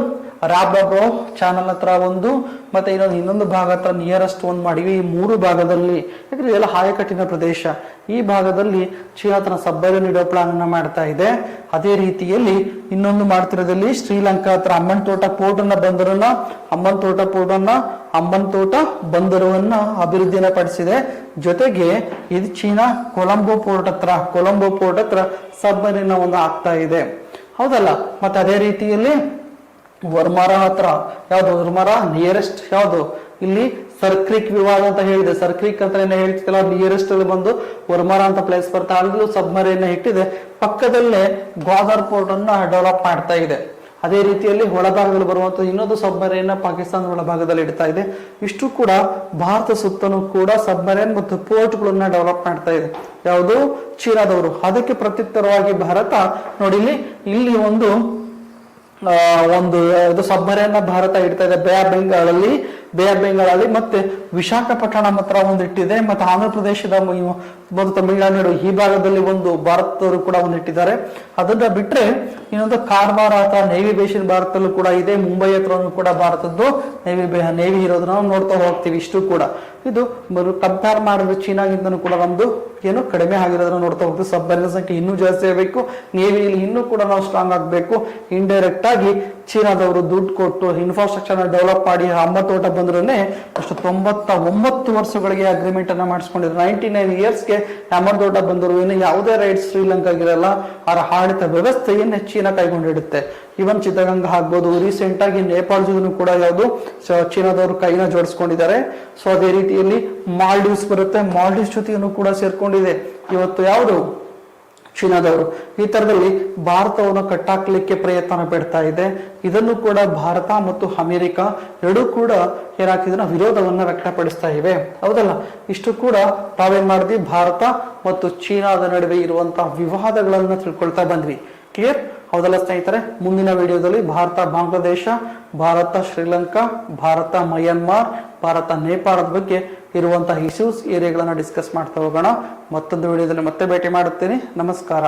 Speaker 1: ರಾಬ್ರಾಬ್ರೋ ಚಾನಲ್ ಹತ್ರ ಒಂದು, ಮತ್ತೆ ಇನ್ನೊಂದು ಭಾಗ ಹತ್ರ ನಿಯರೆಸ್ಟ್ ಒಂದು ಮಾಡಿವಿ. ಈ 3 ಭಾಗದಲ್ಲಿ, ಯಾಕಂದ್ರೆ ಇದೆಲ್ಲ ಆಯಕಟ್ಟಿನ ಪ್ರದೇಶ, ಈ ಭಾಗದಲ್ಲಿ ಚೀನಾ ತನ್ನ ಸಬ್ಮರೈನ್ ಇಡೋ ಪ್ಲಾನ್ ಅನ್ನ ಮಾಡ್ತಾ ಇದೆ. ಅದೇ ರೀತಿಯಲ್ಲಿ ಇನ್ನೊಂದು ಮಾಡ್ತಿರೋದಲ್ಲಿ ಶ್ರೀಲಂಕಾ ಹತ್ರ ಅಮ್ಮನ್ ತೋಟ ಪೋರ್ಟ್ ಅನ್ನ ಅಮ್ಮನ್ ತೋಟ ಬಂದರವನ್ನ ಅಭಿವೃದ್ಧಿನ ಪಡಿಸಿದೆ. ಜೊತೆಗೆ ಇದು ಚೀನಾ ಕೊಲಂಬೋ ಪೋರ್ಟ್ ಹತ್ರ ಸಬ್ಮರೈನ್ ಒಂದು ಆಗ್ತಾ ಇದೆ, ಹೌದಲ್ಲ. ಮತ್ತೆ ಅದೇ ರೀತಿಯಲ್ಲಿ ವರ್ಮಾರ ಹತ್ರ ಯಾವ್ದು ವರ್ಮಾರ ನಿಯರೆಸ್ಟ್ ಯಾವ್ದು ಇಲ್ಲಿ ಸರ್ಕ್ರಿಕ್ ವಿವಾದ ಅಂತ ಹೇಳಿದೆ. ಸರ್ಕ್ರಿಕ್ ಅಂತ ಏನ ಹೇಳ್ತಿಲ್ಲ, ನಿಯರೆಸ್ಟ್ ಅಲ್ಲಿ ಬಂದು ವರ್ಮಾರ ಅಂತ ಪ್ಲೇಸ್ ಬರ್ತಾ ಅಲ್ಲೂ ಸಬ್ಮರೀನ್ ಇಟ್ಟಿದೆ. ಪಕ್ಕದಲ್ಲೇ ಗ್ವಾದರ್ ಪೋರ್ಟ್ ಅನ್ನ ಡೆವಲಪ್ ಮಾಡ್ತಾ ಇದೆ. ಅದೇ ರೀತಿಯಲ್ಲಿ ಒಳಭಾಗದಲ್ಲಿ ಬರುವಂತಹ ಇನ್ನೊಂದು ಸಬ್ಮರೀನ್ ಪಾಕಿಸ್ತಾನದ ಒಳಭಾಗದಲ್ಲಿ ಇಡ್ತಾ ಇದೆ. ಇಷ್ಟು ಕೂಡ ಭಾರತ ಸುತ್ತಲೂ ಕೂಡ ಸಬ್ಮರೀನ್ ಮತ್ತು ಪೋರ್ಟ್ ಗಳನ್ನ ಡೆವಲಪ್ ಮಾಡ್ತಾ ಇದೆ. ಯಾವುದು ಚೀನಾದವರು. ಅದಕ್ಕೆ ಪ್ರತ್ಯುತ್ತರವಾಗಿ ಭಾರತ ನೋಡಿ ಇಲ್ಲಿ ಒಂದು ಸಬ್ಮರೀನ್ ಭಾರತ ಇಡ್ತಾ ಇದೆ ಬೇ ಆಫ್ ಬೆಂಗಾಳಲ್ಲಿ ಮತ್ತೆ ವಿಶಾಖಪಟ್ಟಣಂ ಹತ್ರ ಒಂದು ಇಟ್ಟಿದೆ. ಮತ್ತೆ ಆಂಧ್ರ ಪ್ರದೇಶದ ಮತ್ತು ತಮಿಳುನಾಡು ಈ ಭಾಗದಲ್ಲಿ ಒಂದು ಭಾರತದವರು ಕೂಡ ಒಂದು ಇಟ್ಟಿದ್ದಾರೆ. ಅದನ್ನ ಬಿಟ್ರೆ ಇನ್ನೊಂದು ಕಾರವಾರ ಹತ್ರ ನೇವಿ ಬೇಸಿನ್ ಭಾರತದಲ್ಲೂ ಕೂಡ ಇದೆ. ಮುಂಬೈ ಹತ್ರನೂ ಕೂಡ ಭಾರತದ್ದು ನೇವಿ ಇರೋದನ್ನ ನಾವು ನೋಡ್ತಾ ಹೋಗ್ತೀವಿ. ಇಷ್ಟು ಕೂಡ ಇದು ಕಂಪೇರ್ ಮಾಡಿದ್ರೆ ಚೀನಾಗಿಂತನೂ ಕೂಡ ನಮ್ದು ಏನು ಕಡಿಮೆ ಆಗಿರೋದನ್ನ ನೋಡ್ತಾ ಹೋಗ್ತೀವಿ. ಸಬ್ಮರೀನ್ ಸಂಖ್ಯೆ ಇನ್ನೂ ಜಾಸ್ತಿ ಆಗಬೇಕು, ನೇವಿಯಲ್ಲಿ ಇನ್ನೂ ಕೂಡ ನಾವು ಸ್ಟ್ರಾಂಗ್ ಆಗಬೇಕು. ಇಂಡೈರೆಕ್ಟ್ ಆಗಿ ಚೀನಾದವರು ದುಡ್ಡು ಕೊಟ್ಟು ಇನ್ಫ್ರಾಸ್ಟ್ರಕ್ಚರ್ ಡೆವಲಪ್ ಮಾಡಿ ಅಮ್ಮತೋಟ ಬಂದ್ರೇ ಅಷ್ಟು 99 ವರ್ಷಗಳಿಗೆ ಅಗ್ರಿಮೆಂಟ್ ಅನ್ನ ಮಾಡಿಸ್ಕೊಂಡಿದ್ರು. 99 ಇಯರ್ಸ್ಗೆ ಅಮ್ಮತೋಟ ಬಂದರು. ಇನ್ನು ಯಾವುದೇ ರೈಟ್ಸ್ ಶ್ರೀಲಂಕಾಗಿರಲ್ಲ. ಅವರ ಆಡಳಿತ ವ್ಯವಸ್ಥೆಯನ್ನೇ ಚೀನಾ ಕೈಗೊಂಡಿಡುತ್ತೆ. ಇವನ್ ಚಿತ್ರಗಂಗಾ ಆಗ್ಬೋದು. ರೀಸೆಂಟ್ ಆಗಿ ನೇಪಾಳ ಜೊತೆ ಕೂಡ ಯಾವುದು ಚೀನಾದವರು ಕೈನ ಜೋಡಿಸ್ಕೊಂಡಿದ್ದಾರೆ. ಸೊ ಅದೇ ರೀತಿಯಲ್ಲಿ ಮಾಲ್ಡೀವ್ಸ್ ಬರುತ್ತೆ. ಮಾಲ್ಡೀವ್ಸ್ ಜೊತೆಯನ್ನು ಕೂಡ ಸೇರ್ಕೊಂಡಿದೆ ಇವತ್ತು ಯಾವುದು ಚೀನಾದವರು. ಈ ತರದಲ್ಲಿ ಭಾರತವನ್ನು ಕಟ್ಟಾಕ್ಲಿಕ್ಕೆ ಪ್ರಯತ್ನ ಪಡ್ತಾ ಇದೆ. ಇದನ್ನು ಕೂಡ ಭಾರತ ಮತ್ತು ಅಮೆರಿಕ ಎರಡೂ ಕೂಡ ಏನಾಗ್ತಿದ್ರೆ ವಿರೋಧವನ್ನ ವ್ಯಕ್ತಪಡಿಸ್ತಾ ಇವೆ. ಹೌದಲ್ಲ, ಇಷ್ಟು ಕೂಡ ತಾವೇನ್ ಮಾಡಿದ್ವಿ, ಭಾರತ ಮತ್ತು ಚೀನಾದ ನಡುವೆ ಇರುವಂತಹ ವಿವಾದಗಳನ್ನ ತಿಳ್ಕೊಳ್ತಾ ಬಂದ್ವಿ. ಕ್ಲಿಯರ್ ಹೌದಲ್ಲ ಸ್ನೇಹಿತರೆ? ಮುಂದಿನ ವಿಡಿಯೋದಲ್ಲಿ ಭಾರತ ಬಾಂಗ್ಲಾದೇಶ, ಭಾರತ ಶ್ರೀಲಂಕಾ, ಭಾರತ ಮಯನ್ಮಾರ್, ಭಾರತ ನೇಪಾಳದ ಬಗ್ಗೆ ಇರುವಂತಹ ಇಶ್ಯೂಸ್ ಏರಿಯಾಗಳನ್ನ ಡಿಸ್ಕಸ್ ಮಾಡ್ತಾ ಹೋಗೋಣ. ಮತ್ತೊಂದು ವಿಡಿಯೋದಲ್ಲಿ ಮತ್ತೆ ಭೇಟಿ ಮಾಡುತ್ತೇನೆ. ನಮಸ್ಕಾರ.